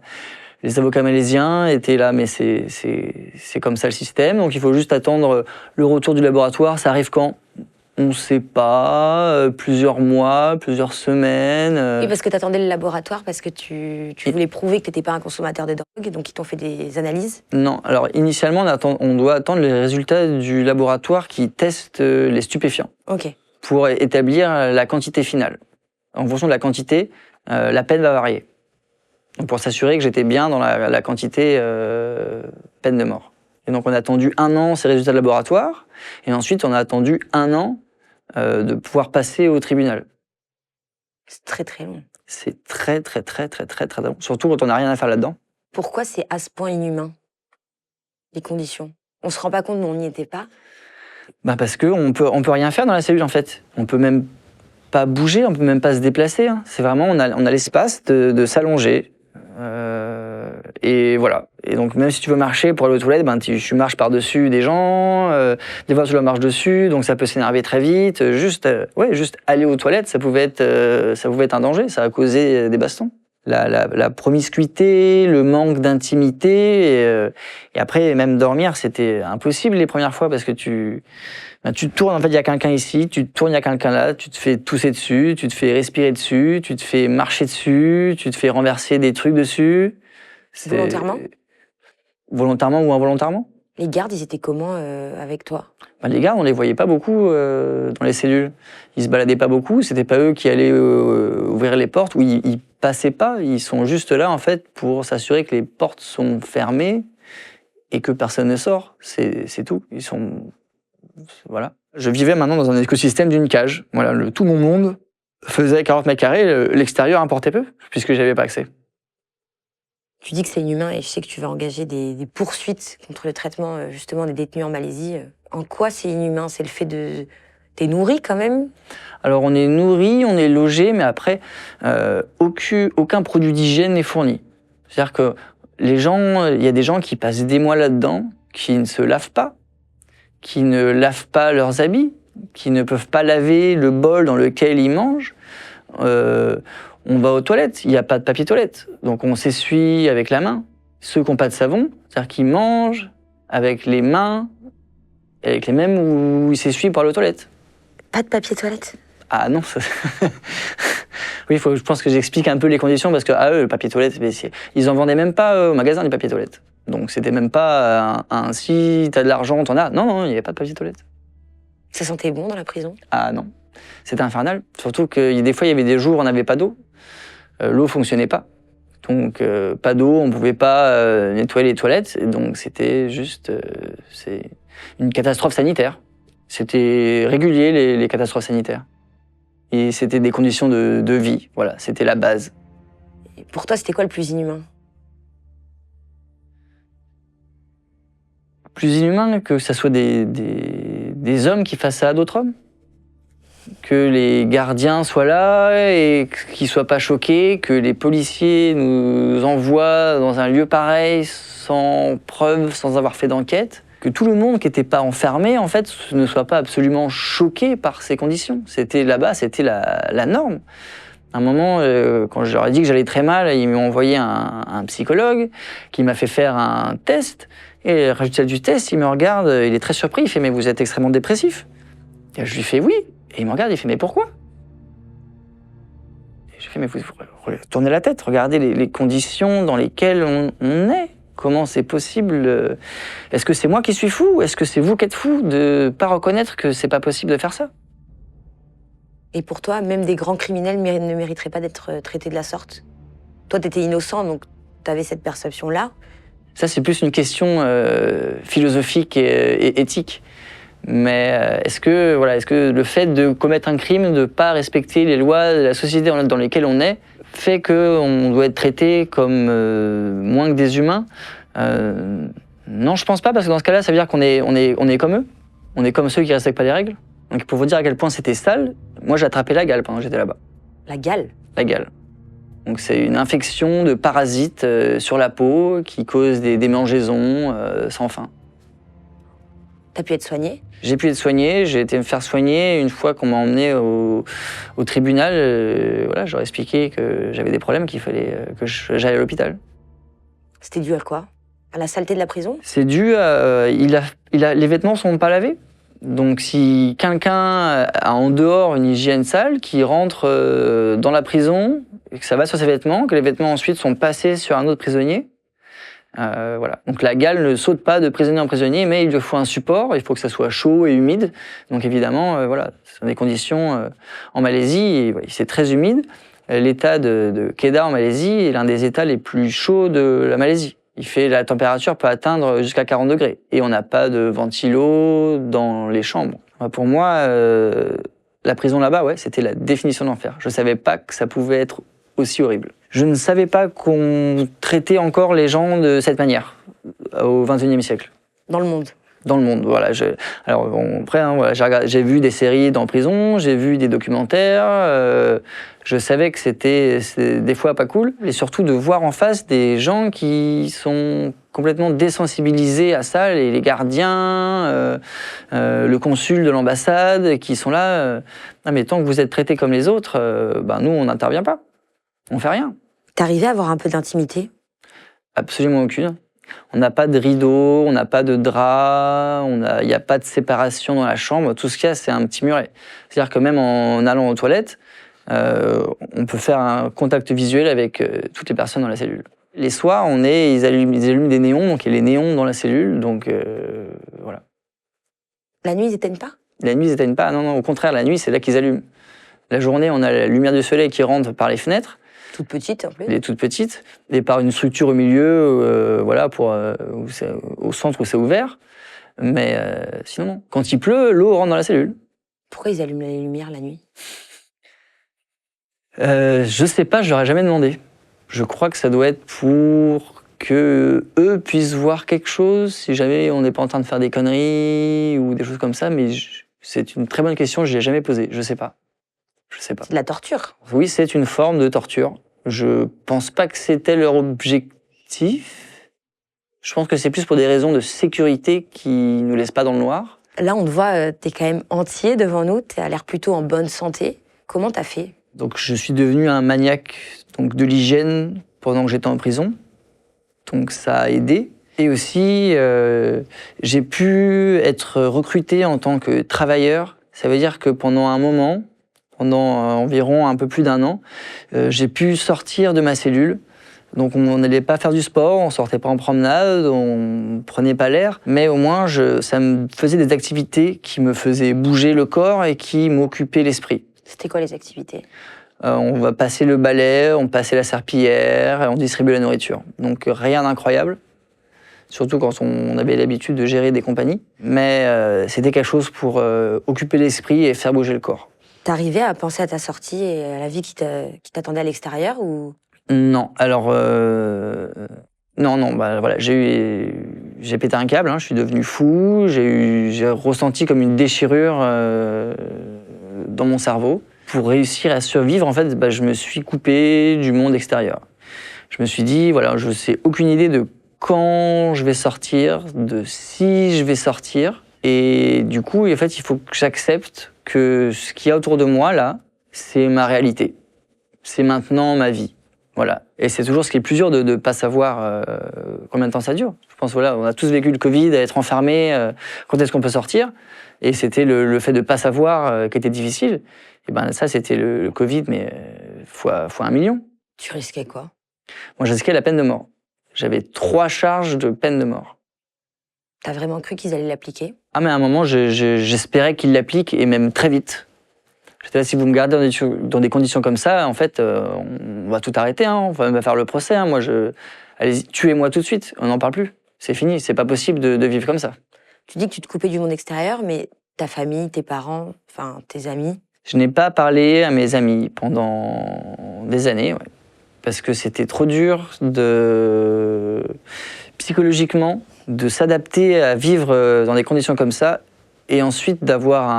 A: Les avocats malaisiens étaient là, mais c'est comme ça le système, donc il faut juste attendre le retour du laboratoire. Ça arrive quand? On ne sait pas, plusieurs mois, plusieurs semaines.
B: Oui, parce que tu attendais le laboratoire, parce que tu voulais prouver que tu n'étais pas un consommateur de drogue, donc ils t'ont fait des analyses?
A: Non, alors initialement, on doit attendre les résultats du laboratoire qui teste les stupéfiants.
B: Ok.
A: Pour établir la quantité finale. En fonction de la quantité, la peine va varier. Donc pour s'assurer que j'étais bien dans la quantité peine de mort. Et donc on a attendu 1 an ces résultats de laboratoire, et ensuite on a attendu 1 an de pouvoir passer au tribunal.
B: C'est très très long.
A: C'est très long, surtout quand on n'a rien à faire là-dedans.
B: Pourquoi c'est à ce point inhumain, les conditions? On se rend pas compte, nous on n'y était pas?
A: Bah parce qu'on peut rien faire dans la cellule en fait. On peut même pas bouger, on peut même pas se déplacer. Hein. C'est vraiment, on a l'espace de s'allonger. Et voilà. Et donc même si tu veux marcher pour aller aux toilettes, ben tu marches par-dessus des gens, des fois tu leur marches dessus, donc ça peut s'énerver très vite. Juste aller aux toilettes, ça pouvait être un danger, ça a causé des bastons. La promiscuité, le manque d'intimité, et après même dormir, c'était impossible les premières fois parce que tu te tournes, en fait il y a quelqu'un ici, tu te tournes, il y a quelqu'un là, tu te fais tousser dessus, tu te fais respirer dessus, tu te fais marcher dessus, tu te fais renverser des trucs dessus.
B: Volontairement?
A: Volontairement ou involontairement?
B: Les gardes, ils étaient comment avec toi?
A: Ben, les gardes, on les voyait pas beaucoup dans les cellules. Ils se baladaient pas beaucoup, c'était pas eux qui allaient ouvrir les portes, ou ils passaient pas, ils sont juste là en fait pour s'assurer que les portes sont fermées et que personne ne sort. C'est tout. Ils sont... Voilà. Je vivais maintenant dans un écosystème d'une cage. Voilà, tout mon monde faisait 40 mètres carrés, l'extérieur importait peu, puisque j'avais pas accès.
B: Tu dis que c'est inhumain et je sais que tu vas engager des poursuites contre le traitement justement des détenus en Malaisie. En quoi c'est inhumain? C'est le fait de... T'es nourri quand même?
A: Alors on est nourri, on est logé, mais après, aucun produit d'hygiène n'est fourni. C'est-à-dire que il y a des gens qui passent des mois là-dedans, qui ne se lavent pas, qui ne lavent pas leurs habits, qui ne peuvent pas laver le bol dans lequel ils mangent. On va aux toilettes, il n'y a pas de papier toilette, donc on s'essuie avec la main. Ceux qui n'ont pas de savon, c'est-à-dire qu'ils mangent avec les mains, avec les mêmes où ils s'essuient pour aller aux toilettes.
B: Pas de papier toilette?
A: Ah non, ça... Oui, je pense que j'explique un peu les conditions, parce que eux, le papier toilette, ils en vendaient même pas au magasin, des papiers toilettes. Donc c'était même pas si t'as de l'argent, t'en as. Non, il n'y avait pas de papier toilette.
B: Ça sentait bon dans la prison?
A: Ah non, c'était infernal. Surtout que des fois, il y avait des jours où on n'avait pas d'eau. L'eau fonctionnait pas. Donc pas d'eau, on pouvait pas nettoyer les toilettes. Et donc c'était juste... c'est une catastrophe sanitaire. C'était régulier, les catastrophes sanitaires. Et c'était des conditions de vie. Voilà, c'était la base.
B: Et pour toi, c'était quoi le plus inhumain?
A: Plus inhumain que ça soit des des hommes qui fassent ça à d'autres hommes. Que les gardiens soient là et qu'ils ne soient pas choqués, que les policiers nous envoient dans un lieu pareil sans preuve, sans avoir fait d'enquête. Que tout le monde qui n'était pas enfermé, en fait, ne soit pas absolument choqué par ces conditions. C'était là-bas, c'était la norme. À un moment, quand je leur ai dit que j'allais très mal, ils m'ont envoyé un psychologue qui m'a fait faire un test. Et le résultat du test, il me regarde, il est très surpris, il fait « Mais vous êtes extrêmement dépressif ?» Et je lui fais « Oui ». Et il me regarde, il fait « Mais pourquoi ?» Et je lui fais « Mais vous tournez la tête, regardez les conditions dans lesquelles on est. Comment c'est possible? Est-ce que c'est moi qui suis fou? Est-ce que c'est vous qui êtes fou de ne pas reconnaître que c'est pas possible de faire ça ?»
B: Et pour toi, même des grands criminels ne mériteraient pas d'être traités de la sorte? Toi, tu étais innocent, donc tu avais cette perception-là.
A: Ça, c'est plus une question philosophique et éthique. Mais est-ce que le fait de commettre un crime, de ne pas respecter les lois de la société dans lesquelles on est, fait qu'on doit être traité comme moins que des humains? Non, je pense pas, parce que dans ce cas-là, ça veut dire qu'on est comme eux. On est comme ceux qui ne respectent pas les règles. Donc pour vous dire à quel point c'était sale, moi j'ai attrapé la gale pendant que j'étais là-bas.
B: La gale?
A: La gale. Donc c'est une infection de parasites sur la peau qui cause des démangeaisons sans fin.
B: T'as pu être soigné? J'ai
A: pu être soigné, j'ai été me faire soigner une fois qu'on m'a emmené au tribunal. Voilà, j'aurais expliqué que j'avais des problèmes, qu'il fallait que j'aille à l'hôpital.
B: C'était dû à quoi? À la saleté de la prison?
A: C'est dû à... les vêtements ne sont pas lavés. Donc si quelqu'un a en dehors une hygiène sale, qui rentre dans la prison, et que ça va sur ses vêtements, que les vêtements ensuite sont passés sur un autre prisonnier, voilà. Donc la gale ne saute pas de prisonnier en prisonnier, mais il lui faut un support, il faut que ça soit chaud et humide. Donc évidemment, voilà, ce sont des conditions en Malaisie, et, voilà, c'est très humide. L'état de Kedah en Malaisie est l'un des états les plus chauds de la Malaisie. La température peut atteindre jusqu'à 40 degrés. Et on n'a pas de ventilo dans les chambres. Pour moi, la prison là-bas, ouais, c'était la définition de l'enfer. Je ne savais pas que ça pouvait être aussi horrible. Je ne savais pas qu'on traitait encore les gens de cette manière au XXIe siècle.
B: Dans le monde?
A: Dans le monde, voilà. Alors bon, après, hein, voilà, j'ai vu des séries dans prison, j'ai vu des documentaires, je savais que c'était des fois pas cool, et surtout de voir en face des gens qui sont complètement désensibilisés à ça, les gardiens, le consul de l'ambassade, qui sont là, non mais tant que vous êtes traités comme les autres, ben nous on n'intervient pas, on fait rien.
B: T'arrivais à avoir un peu d'intimité? Absolument
A: aucune. On n'a pas de rideau, on n'a pas de drap, il n'y a pas de séparation dans la chambre. Tout ce qu'il y a, c'est un petit muret. C'est-à-dire que même en allant aux toilettes, on peut faire un contact visuel avec toutes les personnes dans la cellule. Les soirs, ils allument des néons, donc il y a les néons dans la cellule, donc voilà.
B: La nuit, ils n'éteignent pas?
A: La nuit, ils n'éteignent pas. Non, non, au contraire, la nuit, c'est là qu'ils allument. La journée, on a la lumière du soleil qui rentre par les fenêtres.
B: Toute petite en plus.
A: Elle est toute petite, et par une structure au milieu, voilà, au centre où c'est ouvert. Mais sinon, non. Quand il pleut, l'eau rentre dans la cellule.
B: Pourquoi ils allument les lumières la nuit?
A: Je sais pas, je leur ai jamais demandé. Je crois que ça doit être pour que eux puissent voir quelque chose, si jamais on n'est pas en train de faire des conneries ou des choses comme ça, mais c'est une très bonne question, je ne l'ai jamais posée, je sais pas. Je sais pas.
B: C'est de la torture?
A: Oui, c'est une forme de torture. Je pense pas que c'était leur objectif. Je pense que c'est plus pour des raisons de sécurité qui nous laissent pas dans le noir.
B: Là, on te voit, t'es quand même entier devant nous, t'as l'air plutôt en bonne santé. Comment t'as fait?
A: Donc, je suis devenu un maniaque de l'hygiène pendant que j'étais en prison. Donc, ça a aidé. Et aussi, j'ai pu être recruté en tant que travailleur. Ça veut dire que pendant un moment, pendant environ un peu plus d'un an, j'ai pu sortir de ma cellule. Donc on n'allait pas faire du sport, on sortait pas en promenade, on prenait pas l'air, mais au moins ça me faisait des activités qui me faisaient bouger le corps et qui m'occupaient l'esprit.
B: C'était quoi les activités?
A: On va passer le balai, on passait la serpillière, on distribuait la nourriture. Donc rien d'incroyable, surtout quand on avait l'habitude de gérer des compagnies, mais c'était quelque chose pour occuper l'esprit et faire bouger le corps.
B: T'arrivais à penser à ta sortie et à la vie qui t'attendait à l'extérieur ou...
A: Non, alors... non, bah, voilà, j'ai eu J'ai pété un câble, hein, je suis devenu fou, j'ai ressenti comme une déchirure dans mon cerveau. Pour réussir à survivre, en fait, je me suis coupé du monde extérieur. Je me suis dit, voilà, je n'ai aucune idée de quand je vais sortir, de si je vais sortir. Et du coup, en fait, il faut que j'accepte que ce qu'il y a autour de moi, là, c'est ma réalité. C'est maintenant ma vie. Voilà. Et c'est toujours ce qui est le plus dur de ne pas savoir combien de temps ça dure. Je pense, voilà, on a tous vécu le Covid, à être enfermés, quand est-ce qu'on peut sortir. Et c'était le fait de ne pas savoir qui était difficile. Et ben ça, c'était le Covid, mais fois 1 million.
B: Tu risquais quoi?
A: Moi, je risquais la peine de mort. J'avais 3 charges de peine de mort.
B: T'as vraiment cru qu'ils allaient l'appliquer?
A: Ah, mais à un moment, j'espérais qu'ils l'appliquent, et même très vite. J'étais là, si vous me gardez dans des conditions comme ça, en fait, on va tout arrêter, hein, on va faire le procès. Hein, allez-y, tuez-moi tout de suite, on n'en parle plus. C'est fini, c'est pas possible de vivre comme ça.
B: Tu dis que tu te coupais du monde extérieur, mais ta famille, tes parents, enfin tes amis?
A: Je n'ai pas parlé à mes amis pendant des années, ouais, parce que c'était trop dur psychologiquement de s'adapter à vivre dans des conditions comme ça, et ensuite d'avoir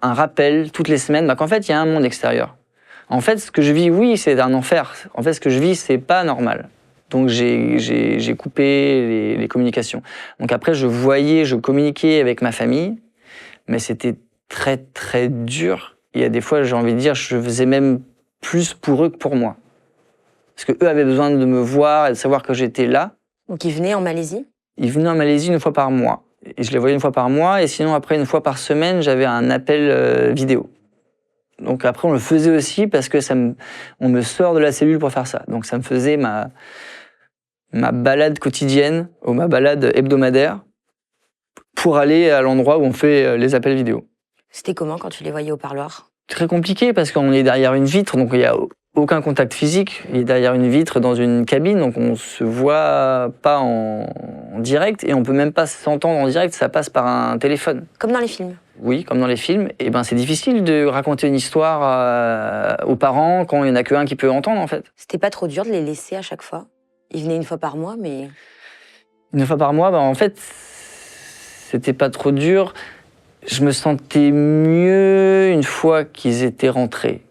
A: un rappel toutes les semaines qu'en fait, il y a un monde extérieur. En fait, ce que je vis, oui, c'est un enfer. En fait, ce que je vis, c'est pas normal. Donc, j'ai coupé les communications. Donc après, je communiquais avec ma famille, mais c'était très, très dur. Il y a des fois, j'ai envie de dire, je faisais même plus pour eux que pour moi. Parce qu'eux avaient besoin de me voir et de savoir que j'étais là.
B: Donc, ils venaient en Malaisie?
A: Ils venaient en Malaisie 1 fois par mois. Et je les voyais 1 fois par mois, et sinon après 1 fois par semaine, j'avais un appel vidéo. Donc après on le faisait aussi parce que on me sort de la cellule pour faire ça. Donc ça me faisait ma balade quotidienne ou ma balade hebdomadaire pour aller à l'endroit où on fait les appels vidéo.
B: C'était comment quand tu les voyais au parloir?
A: Très compliqué parce qu'on est derrière une vitre, donc il n'y a aucun contact physique. Il est derrière une vitre dans une cabine, donc on ne se voit pas en direct et on ne peut même pas s'entendre en direct, ça passe par un téléphone.
B: Comme dans les films?
A: Oui, comme dans les films. Et ben c'est difficile de raconter une histoire aux parents quand il n'y en a qu'un qui peut entendre, en fait.
B: C'était pas trop dur de les laisser à chaque fois? Ils venaient 1 fois par mois, mais...
A: 1 fois par mois, en fait, c'était pas trop dur. Je me sentais mieux une fois qu'ils étaient rentrés.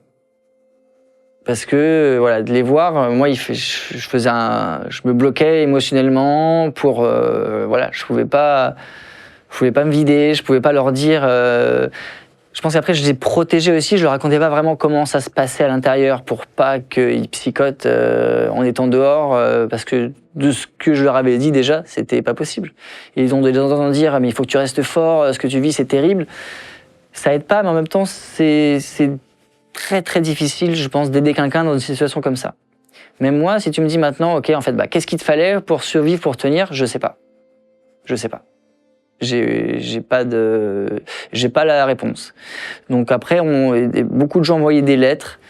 A: Parce que, voilà, de les voir, moi, je me bloquais émotionnellement pour, voilà, je pouvais pas me vider, je pouvais pas leur dire. Je pense qu'après, je les protégeais aussi, je leur racontais pas vraiment comment ça se passait à l'intérieur pour pas qu'ils psychotent en étant dehors, parce que de ce que je leur avais dit déjà, c'était pas possible. Et ils ont des gens dire, mais il faut que tu restes fort, ce que tu vis, c'est terrible. Ça aide pas, mais en même temps, c'est très très difficile, je pense, d'aider quelqu'un dans une situation comme ça. Même moi, si tu me dis maintenant, ok, en fait, qu'est-ce qu'il te fallait pour survivre, pour tenir, je sais pas. Je sais pas. J'ai pas la réponse. Donc après, beaucoup de gens envoyaient des lettres.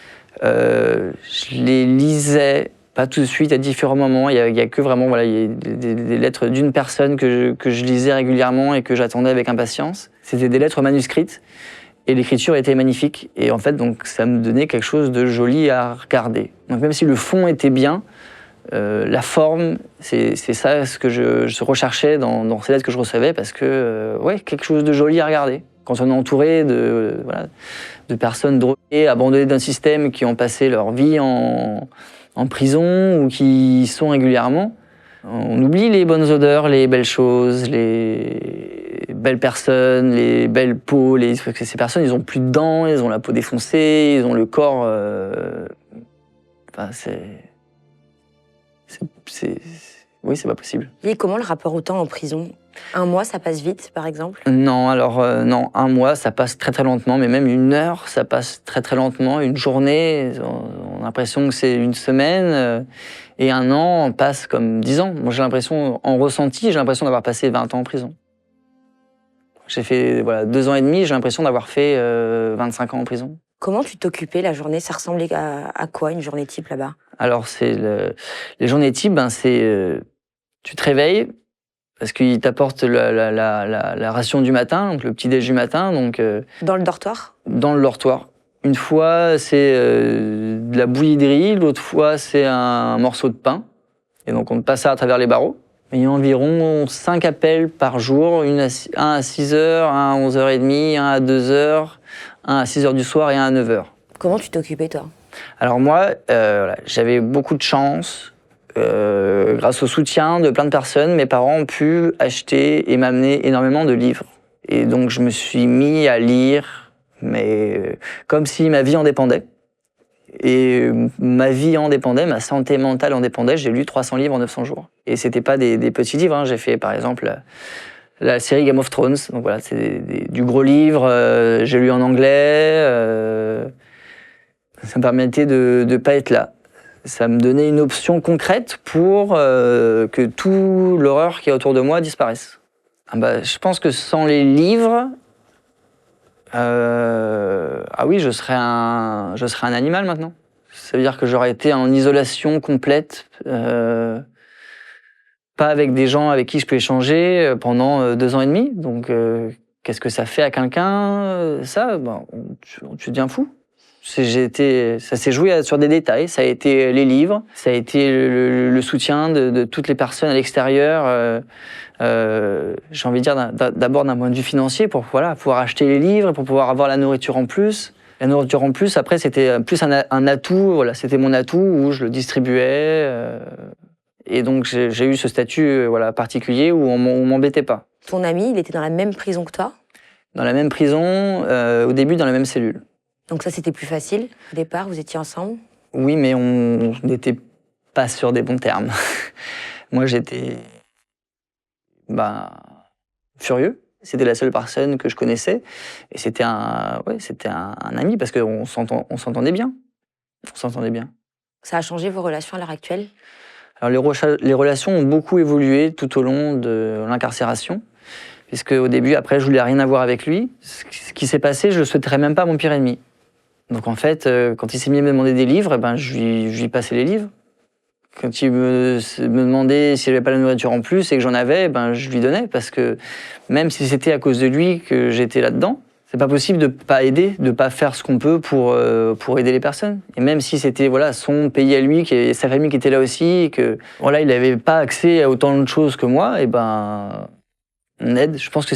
A: Je les lisais, pas tout de suite, à différents moments. Il y a que vraiment, voilà, il y a des lettres d'une personne que je lisais régulièrement et que j'attendais avec impatience. C'était des lettres manuscrites. Et l'écriture était magnifique. Et en fait, donc, ça me donnait quelque chose de joli à regarder. Donc même si le fond était bien, la forme, c'est ça ce que je recherchais dans ces lettres que je recevais, parce que, ouais, quelque chose de joli à regarder. Quand on est entouré de personnes droguées, abandonnées d'un système, qui ont passé leur vie en prison ou qui y sont régulièrement, on oublie les bonnes odeurs, les belles choses, les belles personnes, les belles peaux. Parce que ces personnes, ils ont plus de dents, ils ont la peau défoncée, ils ont le corps... Oui, c'est pas possible.
B: Et comment le rapport au temps en prison? 1 mois, ça passe vite, par exemple?
A: Non, alors non, 1 mois, ça passe très très lentement, mais même 1 heure, ça passe très très lentement. Une journée, on a l'impression que c'est 1 semaine, et 1 an passe comme 10 ans. Moi, j'ai l'impression, en ressenti, j'ai l'impression d'avoir passé 20 ans en prison. J'ai fait 2 ans et demi, j'ai l'impression d'avoir fait 25 ans en prison.
B: Comment tu t'occupais la journée? Ça ressemblait à quoi, une journée type là-bas? Alors,
A: les journées types, tu te réveilles, parce qu'ils t'apportent la ration du matin, donc le petit-déj du matin. Donc,
B: dans le dortoir?
A: Dans le dortoir. Une fois, c'est de la bouillie de riz, l'autre fois, c'est un morceau de pain. Et donc, on te passe ça à travers les barreaux. Il y a environ 5 appels par jour, un à 6h, un à 11h30, un à 2h, un à 6h du soir et un à 9h.
B: Comment tu t'occupais, toi?
A: Alors moi, voilà, j'avais beaucoup de chance. Grâce au soutien de plein de personnes, mes parents ont pu acheter et m'amener énormément de livres. Et donc je me suis mis à lire, mais comme si ma vie en dépendait. Et ma vie en dépendait, ma santé mentale en dépendait. J'ai lu 300 livres en 900 jours. Et c'était pas des petits livres, hein. J'ai fait par exemple la série Game of Thrones. Donc voilà, c'est du gros livre. J'ai lu en anglais. Ça me permettait de ne pas être là. Ça me donnait une option concrète pour que toute l'horreur qui est autour de moi disparaisse. Je pense que sans les livres, ah oui, je serais un animal maintenant. Ça veut dire que j'aurais été en isolation complète, pas avec des gens avec qui je peux échanger pendant 2 ans et demi. Donc, qu'est-ce que ça fait à quelqu'un, ça? Tu deviens fou. Ça s'est joué sur des détails. Ça a été les livres, ça a été le soutien de toutes les personnes à l'extérieur. J'ai envie de dire d'abord d'un point de vue financier pour pouvoir acheter les livres et pour pouvoir avoir la nourriture en plus. La nourriture en plus, après, c'était plus un atout. Voilà, c'était mon atout où je le distribuais. Et donc, j'ai eu ce statut particulier où on m'embêtait pas.
B: Ton ami, il était dans la même prison que toi?
A: Dans la même prison, au début, dans la même cellule.
B: Donc ça, c'était plus facile au départ, vous étiez ensemble?
A: Oui, mais on n'était pas sur des bons termes. Moi, j'étais furieux. C'était la seule personne que je connaissais. Et c'était un ami parce qu'on s'entendait bien. On s'entendait bien.
B: Ça a changé vos relations à l'heure actuelle?
A: Alors, les relations ont beaucoup évolué tout au long de l'incarcération. Puisque au début, après, je voulais rien avoir avec lui. Ce qui s'est passé, je ne le souhaiterais même pas à mon pire ennemi. Donc en fait, quand il s'est mis à me demander des livres, je lui passais les livres. Quand il me demandait si j'avais pas la nourriture en plus et que j'en avais, je lui donnais. Parce que même si c'était à cause de lui que j'étais là-dedans, c'est pas possible de pas aider, de pas faire ce qu'on peut pour aider les personnes. Et même si c'était son pays à lui, et sa famille qui était là aussi, et que il n'avait pas accès à autant de choses que moi, on aide. Je pense que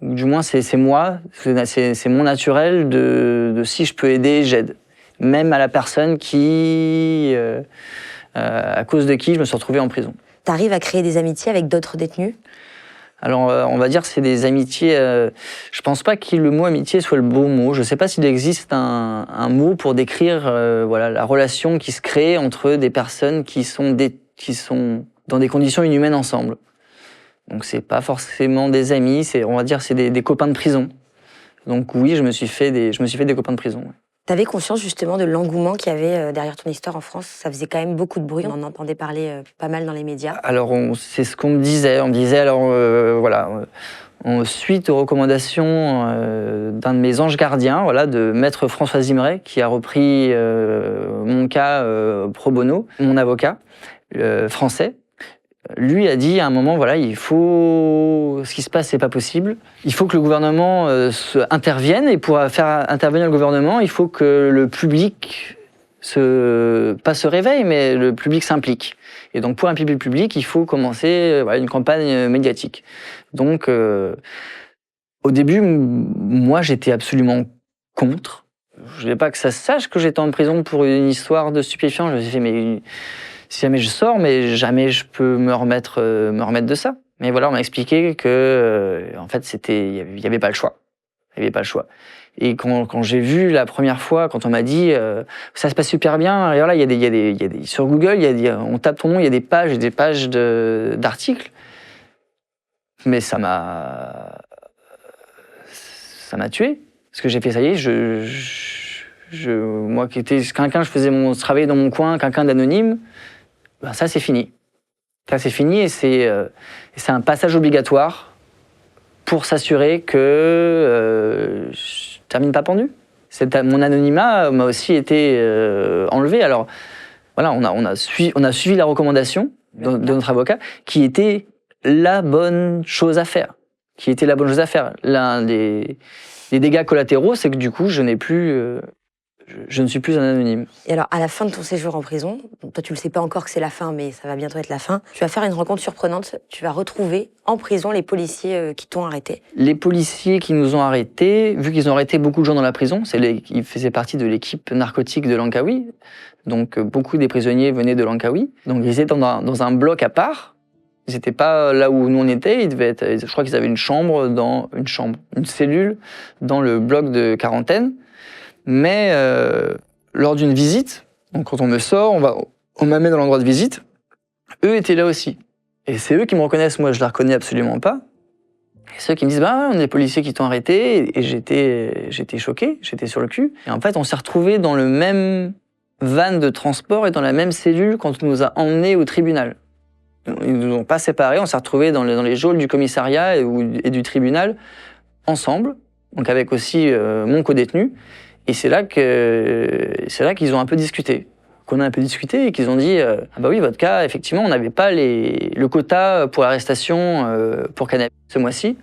A: du moins, c'est moi, c'est mon naturel de si je peux aider, j'aide. Même à la personne à cause de qui je me suis retrouvé en prison.
B: Tu arrives à créer des amitiés avec d'autres détenus?
A: Alors, on va dire que c'est des amitiés... je pense pas que le mot amitié soit le beau mot. Je sais pas s'il existe un mot pour décrire la relation qui se crée entre des personnes qui sont dans des conditions inhumaines ensemble. Donc c'est pas forcément des amis, on va dire c'est des copains de prison. Donc oui, je me suis fait des copains de prison. Ouais.
B: T'avais conscience justement de l'engouement qu'il y avait derrière ton histoire en France? Ça faisait quand même beaucoup de bruit, on en entendait parler pas mal dans les médias.
A: Alors c'est ce qu'on me disait, suite aux recommandations d'un de mes anges gardiens, de maître François Zimret, qui a repris mon cas pro bono, mon avocat français. Lui a dit à un moment, ce qui se passe, c'est pas possible. Il faut que le gouvernement intervienne, et pour faire intervenir le gouvernement, il faut que le public pas se réveille, mais le public s'implique. Et donc pour impliquer le public, il faut commencer une campagne médiatique. Donc au début, moi j'étais absolument contre. Je voulais pas que ça se sache que j'étais en prison pour une histoire de stupéfiants. Je me suis fait, mais si jamais je sors, mais jamais je peux me remettre de ça. Mais on m'a expliqué que, en fait, il y avait pas le choix. Il y avait pas le choix. Et quand j'ai vu la première fois, quand on m'a dit, ça se passe super bien, et il y a des sur Google, on tape ton nom, il y a des pages d'articles. Mais ça m'a tué. Parce que j'ai fait, ça y est, moi qui étais quelqu'un, je faisais mon travail dans mon coin, quelqu'un d'anonyme. Ça, c'est fini. Ça, c'est fini et c'est un passage obligatoire pour s'assurer que je termine pas pendu. Mon anonymat m'a aussi été enlevé. Alors, on a suivi la recommandation de notre avocat qui était la bonne chose à faire. L'un des dégâts collatéraux, c'est que du coup, je n'ai plus je ne suis plus un anonyme.
B: Et alors, à la fin de ton séjour en prison, toi tu le sais pas encore que c'est la fin, mais ça va bientôt être la fin, tu vas faire une rencontre surprenante. Tu vas retrouver en prison les policiers qui t'ont arrêté.
A: Les policiers qui nous ont arrêtés, vu qu'ils ont arrêté beaucoup de gens dans la prison, ils faisaient partie de l'équipe narcotique de Langkawi, donc beaucoup des prisonniers venaient de Langkawi, donc ils étaient dans un bloc à part. Ils n'étaient pas là où nous on était, je crois qu'ils avaient une cellule dans le bloc de quarantaine. Mais lors d'une visite, donc quand on me sort, on m'amène dans l'endroit de visite, eux étaient là aussi. Et c'est eux qui me reconnaissent, moi je ne la reconnais absolument pas. Et c'est eux qui me disent, bah on est les policiers qui t'ont arrêté, et j'étais choqué, j'étais sur le cul. Et en fait on s'est retrouvés dans le même van de transport et dans la même cellule quand on nous a emmenés au tribunal. Ils ne nous ont pas séparés, on s'est retrouvés dans les geôles du commissariat et du tribunal, ensemble, donc avec aussi mon codétenu. Et c'est là qu'ils ont un peu discuté. Qu'on a un peu discuté et qu'ils ont dit ah bah oui, votre cas, effectivement, on n'avait pas le quota pour l'arrestation pour cannabis ce mois-ci.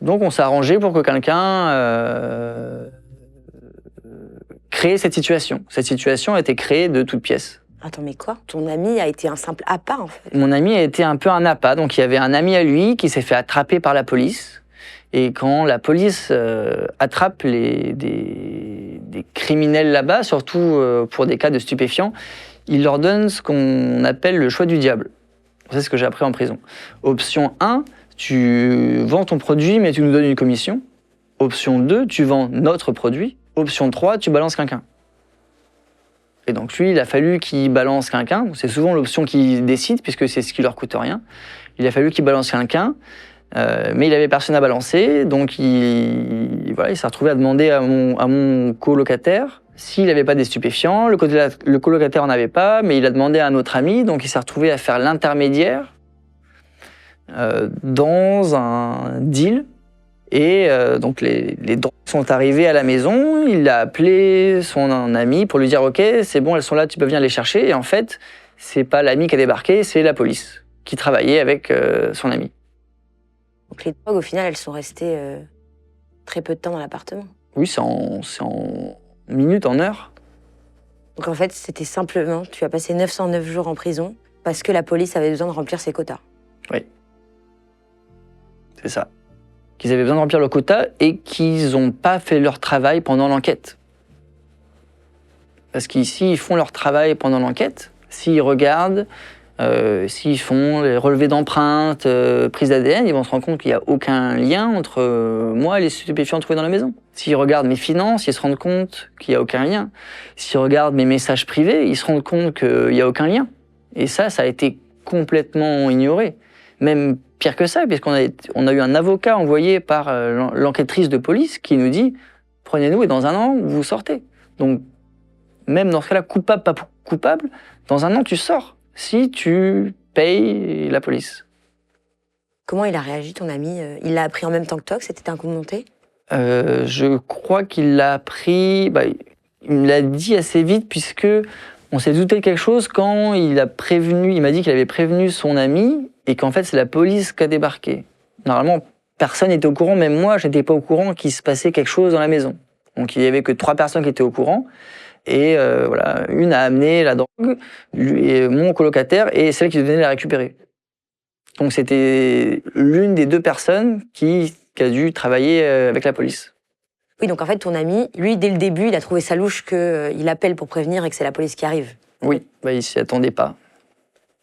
A: Donc on s'est arrangé pour que quelqu'un crée cette situation. Cette situation a été créée de toutes pièces.
B: Attends, mais quoi? Ton ami a été un simple appât, en fait?
A: Mon ami a été un peu un appât. Donc il y avait un ami à lui qui s'est fait attraper par la police. Et quand la police attrape des criminels là-bas, surtout pour des cas de stupéfiants, il leur donne ce qu'on appelle le choix du diable. C'est ce que j'ai appris en prison. Option 1, tu vends ton produit mais tu nous donnes une commission. Option 2, tu vends notre produit. Option 3, tu balances quelqu'un. Et donc lui, il a fallu qu'il balance quelqu'un. C'est souvent l'option qu'il décide puisque c'est ce qui leur coûte rien. Il a fallu qu'il balance quelqu'un. Mais il avait personne à balancer, donc il s'est retrouvé à demander à mon colocataire s'il n'avait pas des stupéfiants. Le colocataire en avait pas, mais il a demandé à un autre ami, donc il s'est retrouvé à faire l'intermédiaire dans un deal. Et donc les drogues sont arrivées à la maison, il a appelé son ami pour lui dire « Ok, c'est bon, elles sont là, tu peux venir les chercher ». Et en fait, c'est pas l'ami qui a débarqué, c'est la police qui travaillait avec son ami.
B: Donc les drogues, au final, elles sont restées très peu de temps dans l'appartement.
A: Oui, c'est en minutes, en heures.
B: Donc en fait, c'était simplement, tu as passé 909 jours en prison parce que la police avait besoin de remplir ses quotas.
A: Oui. C'est ça. Qu'ils avaient besoin de remplir leur quota et qu'ils n'ont pas fait leur travail pendant l'enquête. Parce qu'ici, ils font leur travail pendant l'enquête. S'ils regardent, s'ils font les relevés d'empreintes, prise d'ADN, ils vont se rendre compte qu'il n'y a aucun lien entre moi et les stupéfiants trouvés dans la maison. S'ils regardent mes finances, ils se rendent compte qu'il n'y a aucun lien. S'ils regardent mes messages privés, ils se rendent compte qu'il n'y a aucun lien. Et ça a été complètement ignoré. Même pire que ça, puisqu'on a eu un avocat envoyé par l'enquêtrice de police qui nous dit « Prenez-nous et dans un an, vous sortez ». Donc, même dans ce cas-là, coupable, pas coupable, dans un an, tu sors. Si tu payes la police.
B: Comment il a réagi, ton ami? Il l'a appris en même temps que toi, que c'était un coup de montée?
A: Je crois qu'il l'a appris... il me l'a dit assez vite, puisque on s'est douté de quelque chose quand il m'a dit qu'il avait prévenu son ami, et qu'en fait, c'est la police qui a débarqué. Normalement, personne n'était au courant, même moi, je n'étais pas au courant qu'il se passait quelque chose dans la maison. Donc il n'y avait que 3 personnes qui étaient au courant. Et voilà, une a amené la drogue, mon colocataire, et celle qui venait la récupérer. Donc c'était l'une des 2 personnes qui a dû travailler avec la police.
B: Oui, donc en fait, ton ami, lui, dès le début, il a trouvé ça louche qu'il appelle pour prévenir et que c'est la police qui arrive.
A: Oui, il s'y attendait pas.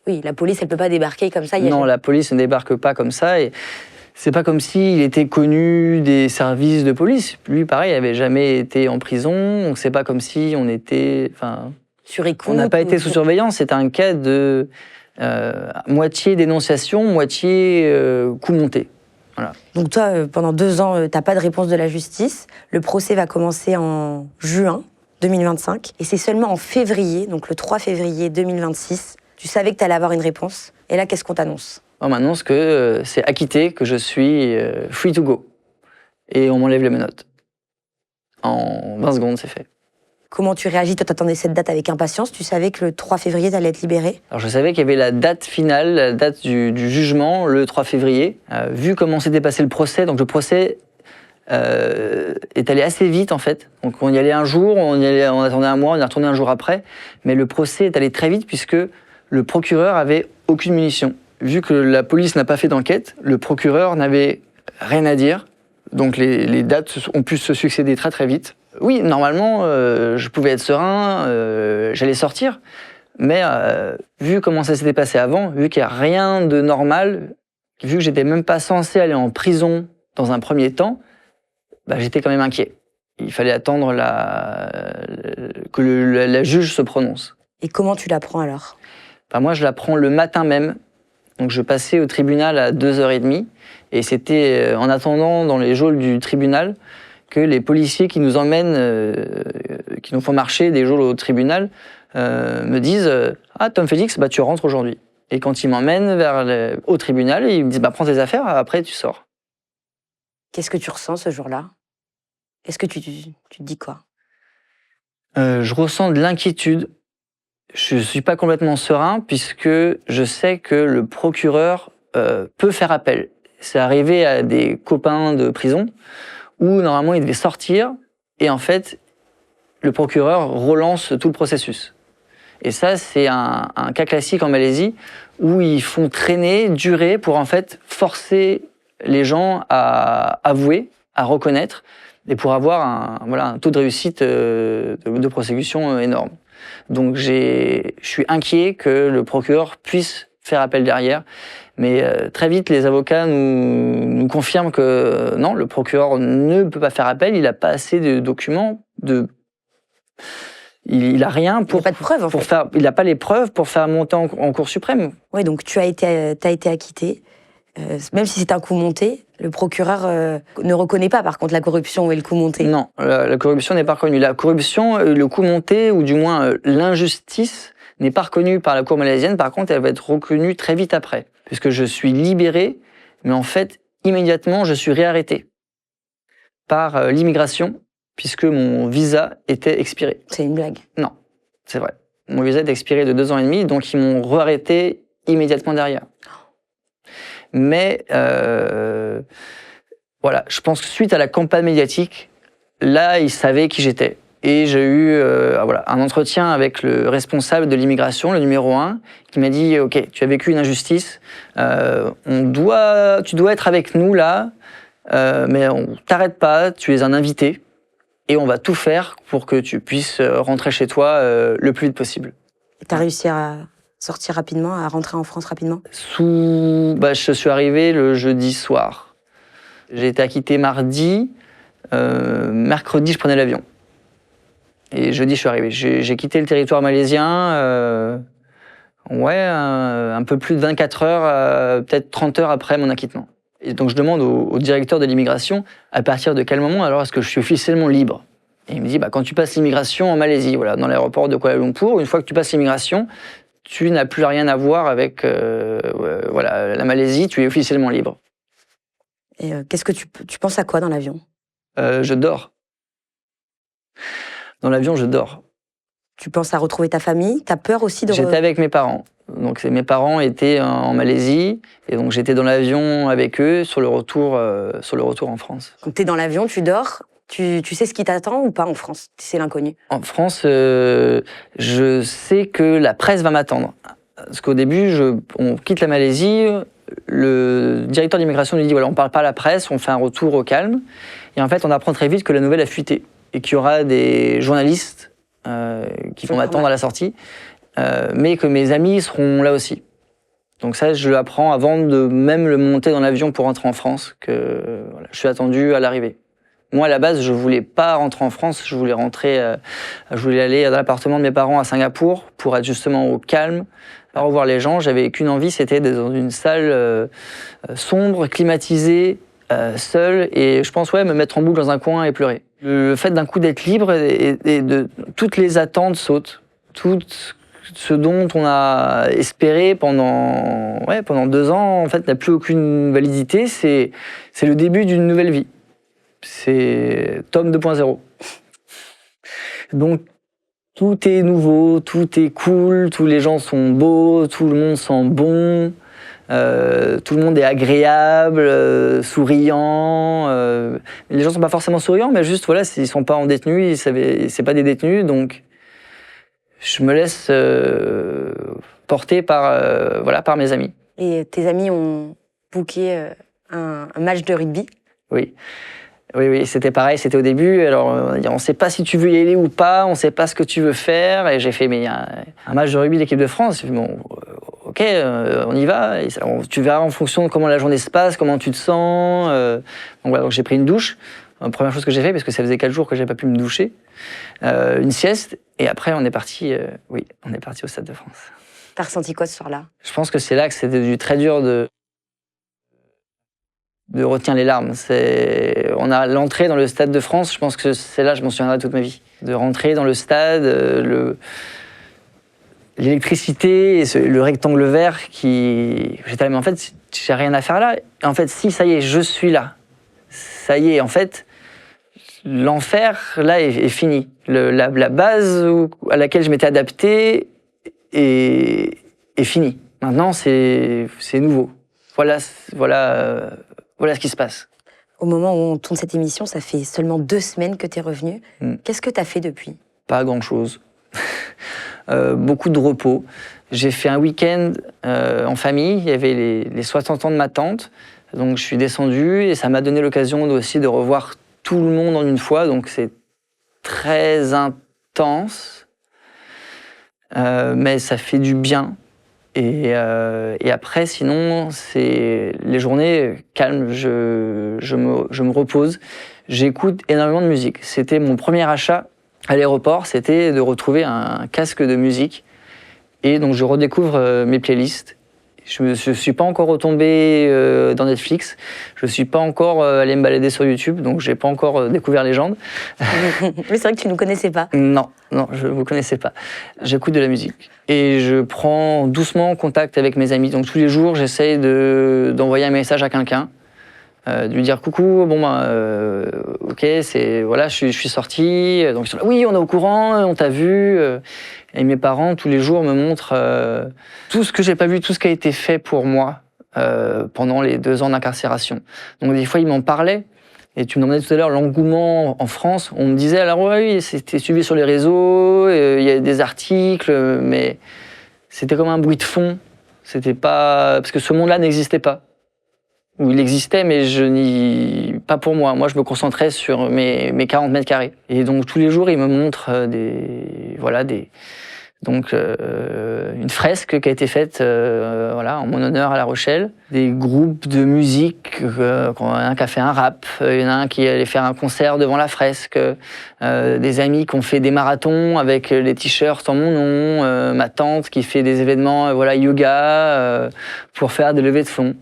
B: Oui, la police, elle peut pas débarquer comme ça.
A: Non, la police ne débarque pas comme ça. Et c'est pas comme s'il était connu des services de police. Lui, pareil, il n'avait jamais été en prison. Donc c'est pas comme si on était...
B: Sur écoute.
A: On n'a pas été sous surveillance. C'est un cas de moitié dénonciation, moitié coup monté. Voilà.
B: Donc toi, pendant 2 ans, t'as pas de réponse de la justice. Le procès va commencer en juin 2025. Et c'est seulement en février, donc le 3 février 2026, tu savais que t'allais avoir une réponse. Et là, qu'est-ce qu'on t'annonce?
A: On m'annonce que c'est acquitté, que je suis free to go. Et on m'enlève les menottes. En 20 secondes, c'est fait.
B: Comment tu réagis? Toi, t'attendais cette date avec impatience. Tu savais que le 3 février, t'allais être libéré?
A: Alors, je savais qu'il y avait la date finale, la date du jugement, le 3 février. Vu comment s'était passé le procès, donc le procès est allé assez vite en fait. Donc on y allait un jour, on attendait un mois, on est retourné un jour après. Mais le procès est allé très vite puisque le procureur avait aucune munition. Vu que la police n'a pas fait d'enquête, le procureur n'avait rien à dire. Donc les dates ont pu se succéder très très vite. Oui, normalement, je pouvais être serein, j'allais sortir. Mais vu comment ça s'était passé avant, vu qu'il n'y a rien de normal, vu que j'étais même pas censé aller en prison dans un premier temps, bah, j'étais quand même inquiet. Il fallait attendre que la juge se prononce.
B: Et comment tu l'apprends alors?
A: Bah, moi, je l'apprends le matin même. Donc je passais au tribunal à 2h30 et c'était en attendant dans les geôles du tribunal que les policiers qui nous emmènent, qui nous font marcher des geôles au tribunal, me disent « Ah, Tom Félix, bah, tu rentres aujourd'hui ». Et quand ils m'emmènent au tribunal, ils me disent bah, « Prends tes affaires, après tu sors ».
B: Qu'est-ce que tu ressens ce jour-là? Est-ce que tu te dis quoi?
A: Je ressens de l'inquiétude. Je ne suis pas complètement serein puisque je sais que le procureur peut faire appel. C'est arrivé à des copains de prison où normalement ils devaient sortir et en fait le procureur relance tout le processus. Et ça c'est un cas classique en Malaisie où ils font traîner, durer pour en fait forcer les gens à avouer, à reconnaître et pour avoir un taux de réussite de prosécution énorme. Donc je suis inquiet que le procureur puisse faire appel derrière. Mais très vite, les avocats nous confirment que non, le procureur ne peut pas faire appel, il n'a pas assez de documents, il n'a rien pour...
B: Il n'a pas de preuves, en fait.
A: Il n'a pas les preuves pour faire monter en Cour suprême.
B: Oui, donc tu as été acquitté. Même si c'est un coup monté, le procureur ne reconnaît pas par contre la corruption et le coup monté.
A: Non, la corruption n'est pas reconnue. La corruption, le coup monté, ou du moins l'injustice, n'est pas reconnue par la Cour malaisienne. Par contre, elle va être reconnue très vite après. Puisque je suis libéré, mais en fait, immédiatement, je suis réarrêté par l'immigration, puisque mon visa était expiré.
B: C'est une blague?
A: Non, c'est vrai. Mon visa est expiré de 2 ans et demi, donc ils m'ont réarrêté immédiatement derrière. Mais voilà, je pense que suite à la campagne médiatique, là, ils savaient qui j'étais. Et j'ai eu un entretien avec le responsable de l'immigration, le numéro 1, qui m'a dit « Ok, tu as vécu une injustice, tu dois être avec nous là, mais on ne t'arrête pas, tu es un invité, et on va tout faire pour que tu puisses rentrer chez toi le plus vite possible. »
B: Tu as réussi à sortir rapidement, à rentrer en France rapidement?
A: Je suis arrivé le jeudi soir. J'ai été acquitté mardi, mercredi je prenais l'avion. Et jeudi je suis arrivé. J'ai quitté le territoire malaisien, un peu plus de 24 heures, peut-être 30 heures après mon acquittement. Et donc je demande au directeur de l'immigration, à partir de quel moment alors est-ce que je suis officiellement libre? Et il me dit, quand tu passes l'immigration en Malaisie, voilà, dans l'aéroport de Kuala Lumpur, une fois que tu passes l'immigration, tu n'as plus rien à voir avec la Malaisie, tu es officiellement libre.
B: Et qu'est-ce que tu penses à quoi dans l'avion?
A: Je dors. Dans l'avion, je dors.
B: Tu penses à retrouver ta famille? Tu as peur aussi de...
A: J'étais avec mes parents. Donc mes parents étaient en Malaisie, et donc j'étais dans l'avion avec eux sur le retour en France.
B: Donc tu es dans l'avion, tu dors, tu sais ce qui t'attend ou pas en France? C'est l'inconnu.
A: En France, je sais que la presse va m'attendre. Parce qu'au début, on quitte la Malaisie, le directeur d'immigration nous dit voilà, on ne parle pas à la presse, on fait un retour au calme. Et en fait, on apprend très vite que la nouvelle a fuité et qu'il y aura des journalistes qui vont m'attendre à la sortie, mais que mes amis seront là aussi. Donc ça, je l'apprends avant de même le monter dans l'avion pour rentrer en France, que voilà, je suis attendu à l'arrivée. Moi, à la base, je voulais pas rentrer en France, je voulais aller dans l'appartement de mes parents à Singapour pour être justement au calme, à revoir les gens. J'avais qu'une envie, c'était d'être dans une salle sombre, climatisée, seule, et je pense me mettre en boucle dans un coin et pleurer. Le fait d'un coup d'être libre et de toutes les attentes sautent, tout ce dont on a espéré pendant 2 ans, en fait, n'a plus aucune validité. C'est le début d'une nouvelle vie. C'est Tom 2.0. Donc, tout est nouveau, tout est cool, tous les gens sont beaux, tout le monde sent bon. Tout le monde est agréable, souriant. Les gens ne sont pas forcément souriants, mais juste, voilà, ils ne sont pas en détenus, c'est pas des détenus, donc je me laisse porter par mes amis.
B: Et tes amis ont booké un match de rugby?
A: Oui. Oui, c'était pareil, c'était au début. Alors, on ne sait pas si tu veux y aller ou pas, on ne sait pas ce que tu veux faire. Et j'ai fait un match de rugby de l'équipe de France. J'ai fait, bon, ok, on y va. Et tu verras en fonction de comment la journée se passe, comment tu te sens. Donc j'ai pris une douche. Première chose que j'ai fait, parce que ça faisait 4 jours que je n'avais pas pu me doucher. Une sieste. Et après, on est parti au Stade de France.
B: T'as ressenti quoi ce soir-là?
A: Je pense que c'est là que c'était très dur de retenir les larmes. On a l'entrée dans le Stade de France, je pense que c'est là, je m'en souviendrai toute ma vie. De rentrer dans le stade, l'électricité, et le rectangle vert j'étais là, mais en fait, j'ai rien à faire là. Et en fait, si, ça y est, je suis là. Ça y est, en fait, l'enfer, là, est fini. La base à laquelle je m'étais adapté est finie. Maintenant, c'est nouveau. Voilà ce qui se passe.
B: Au moment où on tourne cette émission, ça fait seulement 2 semaines que tu es revenu. Qu'est-ce que tu as fait depuis?
A: Pas grand-chose. Beaucoup de repos. J'ai fait un week-end en famille. Il y avait les 60 ans de ma tante. Donc je suis descendu et ça m'a donné l'occasion aussi de revoir tout le monde en une fois. Donc c'est très intense. Mais ça fait du bien. Et après, sinon, c'est les journées calmes, je me repose. J'écoute énormément de musique. C'était mon premier achat à l'aéroport, c'était de retrouver un casque de musique. Et donc, je redécouvre mes playlists. Je ne suis pas encore retombé dans Netflix. Je ne suis pas encore allé me balader sur YouTube, donc je n'ai pas encore découvert Légende.
B: Mais c'est vrai que tu ne nous connaissais pas.
A: Non, je ne vous connaissais pas. J'écoute de la musique. Et je prends doucement contact avec mes amis. Donc tous les jours, j'essaye d'envoyer un message à quelqu'un, de lui dire coucou, ok, voilà, je suis sorti. Donc ils sont là, oui, on est au courant, on t'a vu. Et mes parents, tous les jours, me montrent tout ce que j'ai pas vu, tout ce qui a été fait pour moi pendant les 2 ans d'incarcération. Donc des fois, ils m'en parlaient. Et tu me demandais tout à l'heure l'engouement en France. On me disait, alors oui, c'était suivi sur les réseaux, il y a des articles, mais c'était comme un bruit de fond. C'était pas... Parce que ce monde-là n'existait pas. Ou il existait, mais pas pour moi. Moi, je me concentrais sur mes 40 mètres carrés. Et donc, tous les jours, ils me montrent une fresque qui a été faite en mon honneur à La Rochelle. Des groupes de musique, un qui a fait un rap, il y en a un qui allait faire un concert devant la fresque, des amis qui ont fait des marathons avec les t-shirts en mon nom, ma tante qui fait des événements yoga pour faire des levées de fonds.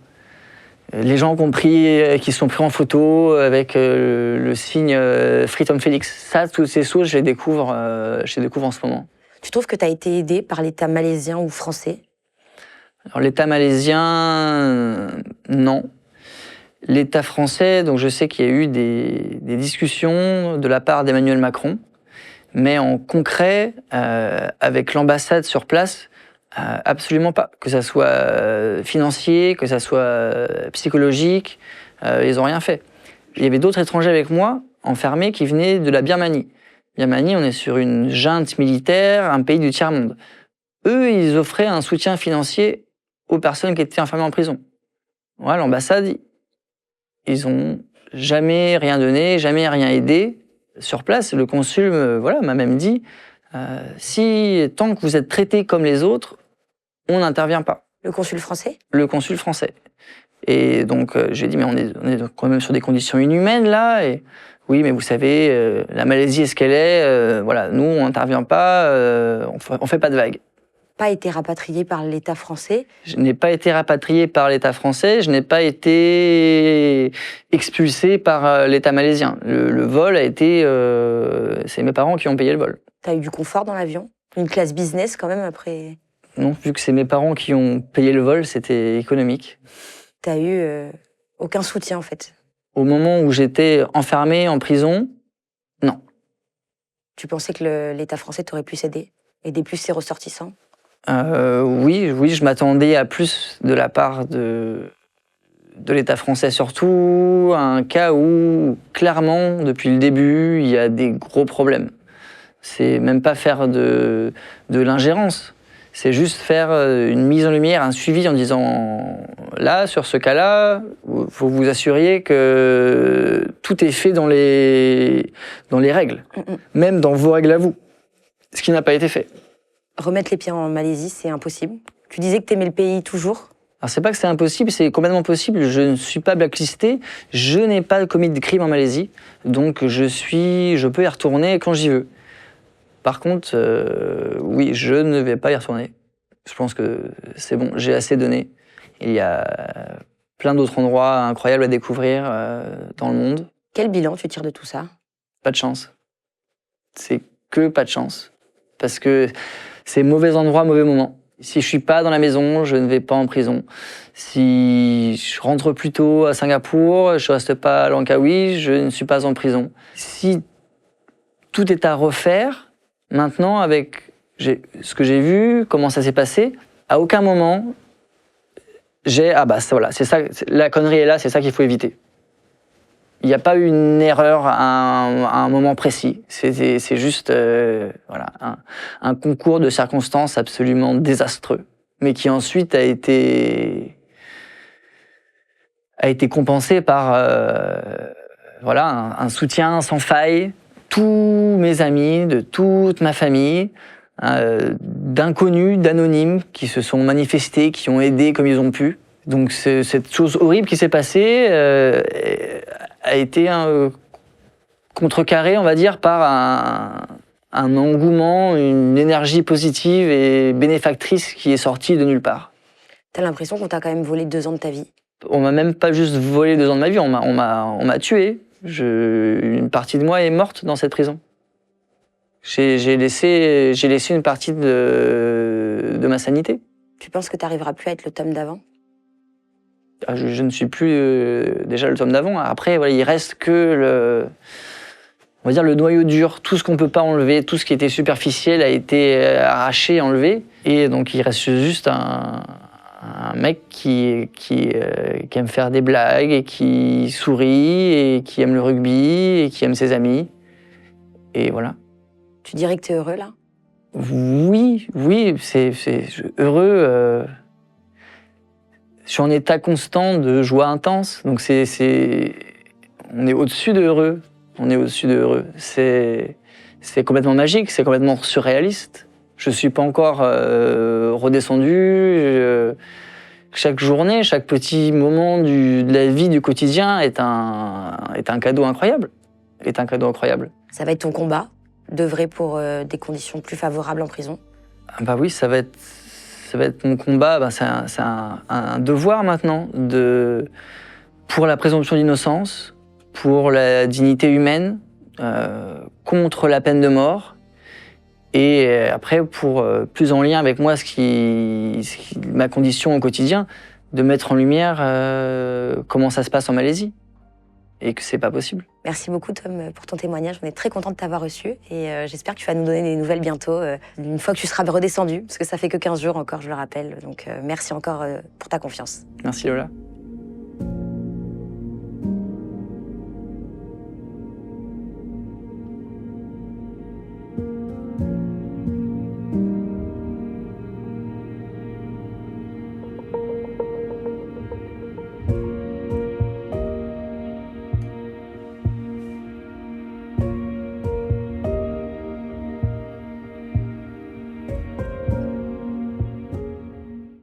A: Les gens qui se sont pris en photo avec le signe Free Tom Félix. Ça, toutes ces choses, je les découvre en ce moment.
B: Tu trouves que tu as été aidé par l'État malaisien ou français?
A: Alors l'État malaisien, non. L'État français, donc je sais qu'il y a eu des discussions de la part d'Emmanuel Macron, mais en concret, avec l'ambassade sur place, absolument pas. Que ça soit financier, que ça soit psychologique, ils n'ont rien fait. Il y avait d'autres étrangers avec moi, enfermés, qui venaient de la Birmanie. Birmanie, on est sur une junte militaire, un pays du tiers-monde. Eux, ils offraient un soutien financier aux personnes qui étaient enfermées en prison. Voilà, l'ambassade, ils ont jamais rien donné, jamais rien aidé. Sur place, le consul m'a même dit tant que vous êtes traités comme les autres, on n'intervient pas.
B: Le consul français? Le
A: consul français. Et donc, j'ai dit, mais on est quand même sur des conditions inhumaines, là. Et oui, mais vous savez, la Malaisie est ce qu'elle est. Nous, on n'intervient pas, on fait pas de vagues.
B: Pas été rapatrié par l'État français? Je
A: n'ai pas été rapatrié par l'État français, je n'ai pas été expulsé par l'État malaisien. Le vol a été... c'est mes parents qui ont payé le vol.
B: T'as eu du confort dans l'avion? Une classe business quand même après?
A: Non, vu que c'est mes parents qui ont payé le vol, c'était économique.
B: T'as eu aucun soutien en fait?
A: Au moment où j'étais enfermé en prison, non.
B: Tu pensais que l'État français t'aurait pu aider plus ses ressortissants?
A: Oui, je m'attendais à plus de la part de l'État français surtout, à un cas où, clairement, depuis le début, il y a des gros problèmes. C'est même pas faire de l'ingérence, c'est juste faire une mise en lumière, un suivi en disant là, sur ce cas-là, il faut vous assurer que tout est fait dans les règles, même dans vos règles à vous, ce qui n'a pas été fait.
B: Remettre les pieds en Malaisie, c'est impossible. Tu disais que tu aimais le pays toujours.
A: Alors c'est pas que c'est impossible, c'est complètement possible. Je ne suis pas blacklisté, je n'ai pas commis de crime en Malaisie, donc je peux y retourner quand j'y veux. Par contre, oui, je ne vais pas y retourner. Je pense que c'est bon, j'ai assez donné. Il y a plein d'autres endroits incroyables à découvrir dans le monde.
B: Quel bilan tu tires de tout ça?
A: Pas de chance. C'est que pas de chance. Parce que c'est mauvais endroit, mauvais moment. Si je suis pas dans la maison, je ne vais pas en prison. Si je rentre plus tôt à Singapour, je reste pas à Langkawi, je ne suis pas en prison. Si tout est à refaire, maintenant, avec ce que j'ai vu, comment ça s'est passé, à aucun moment, voilà, c'est ça, la connerie est là, c'est ça qu'il faut éviter. Il n'y a pas eu une erreur à un moment précis. C'est juste voilà, un concours de circonstances absolument désastreux, mais qui ensuite a été compensé par voilà, un soutien sans faille. Tous mes amis, de toute ma famille, d'inconnus, d'anonymes qui se sont manifestés, qui ont aidé comme ils ont pu. Donc cette chose horrible qui s'est passée a été contrecarrée, on va dire, par un engouement, une énergie positive et bénéfactrice qui est sortie de nulle part.
B: T'as l'impression qu'on t'a quand même volé 2 ans de ta vie?
A: On m'a même pas juste volé 2 ans de ma vie, on m'a tué. Une partie de moi est morte dans cette prison. J'ai laissé une partie de ma sanité.
B: Tu penses que tu n'arriveras plus à être le Tom d'avant?
A: Je ne suis plus déjà le Tom d'avant. Après, voilà, il reste que on va dire le noyau dur. Tout ce qu'on ne peut pas enlever, tout ce qui était superficiel a été arraché, enlevé. Et donc il reste juste un mec qui aime faire des blagues et qui sourit et qui aime le rugby et qui aime ses amis. Et voilà.
B: Tu dirais que tu es heureux là?
A: Oui, c'est heureux. Je suis en état constant de joie intense. Donc on est au-dessus de heureux. On est au-dessus de heureux. C'est complètement magique, c'est complètement surréaliste. Je ne suis pas encore redescendu. Chaque journée, chaque petit moment de la vie du quotidien est un cadeau incroyable.
B: Ça va être ton combat d'œuvrer pour des conditions plus favorables en prison?
A: Bah oui, ça va être mon combat. C'est un devoir maintenant pour la présomption d'innocence, pour la dignité humaine, contre la peine de mort. Et après, pour plus en lien avec moi, ma condition au quotidien, de mettre en lumière comment ça se passe en Malaisie et que c'est pas possible.
B: Merci beaucoup Tom pour ton témoignage, on est très content de t'avoir reçu et j'espère que tu vas nous donner des nouvelles bientôt, une fois que tu seras redescendu, parce que ça fait que 15 jours encore, je le rappelle. Donc merci encore pour ta confiance.
A: Merci Lola.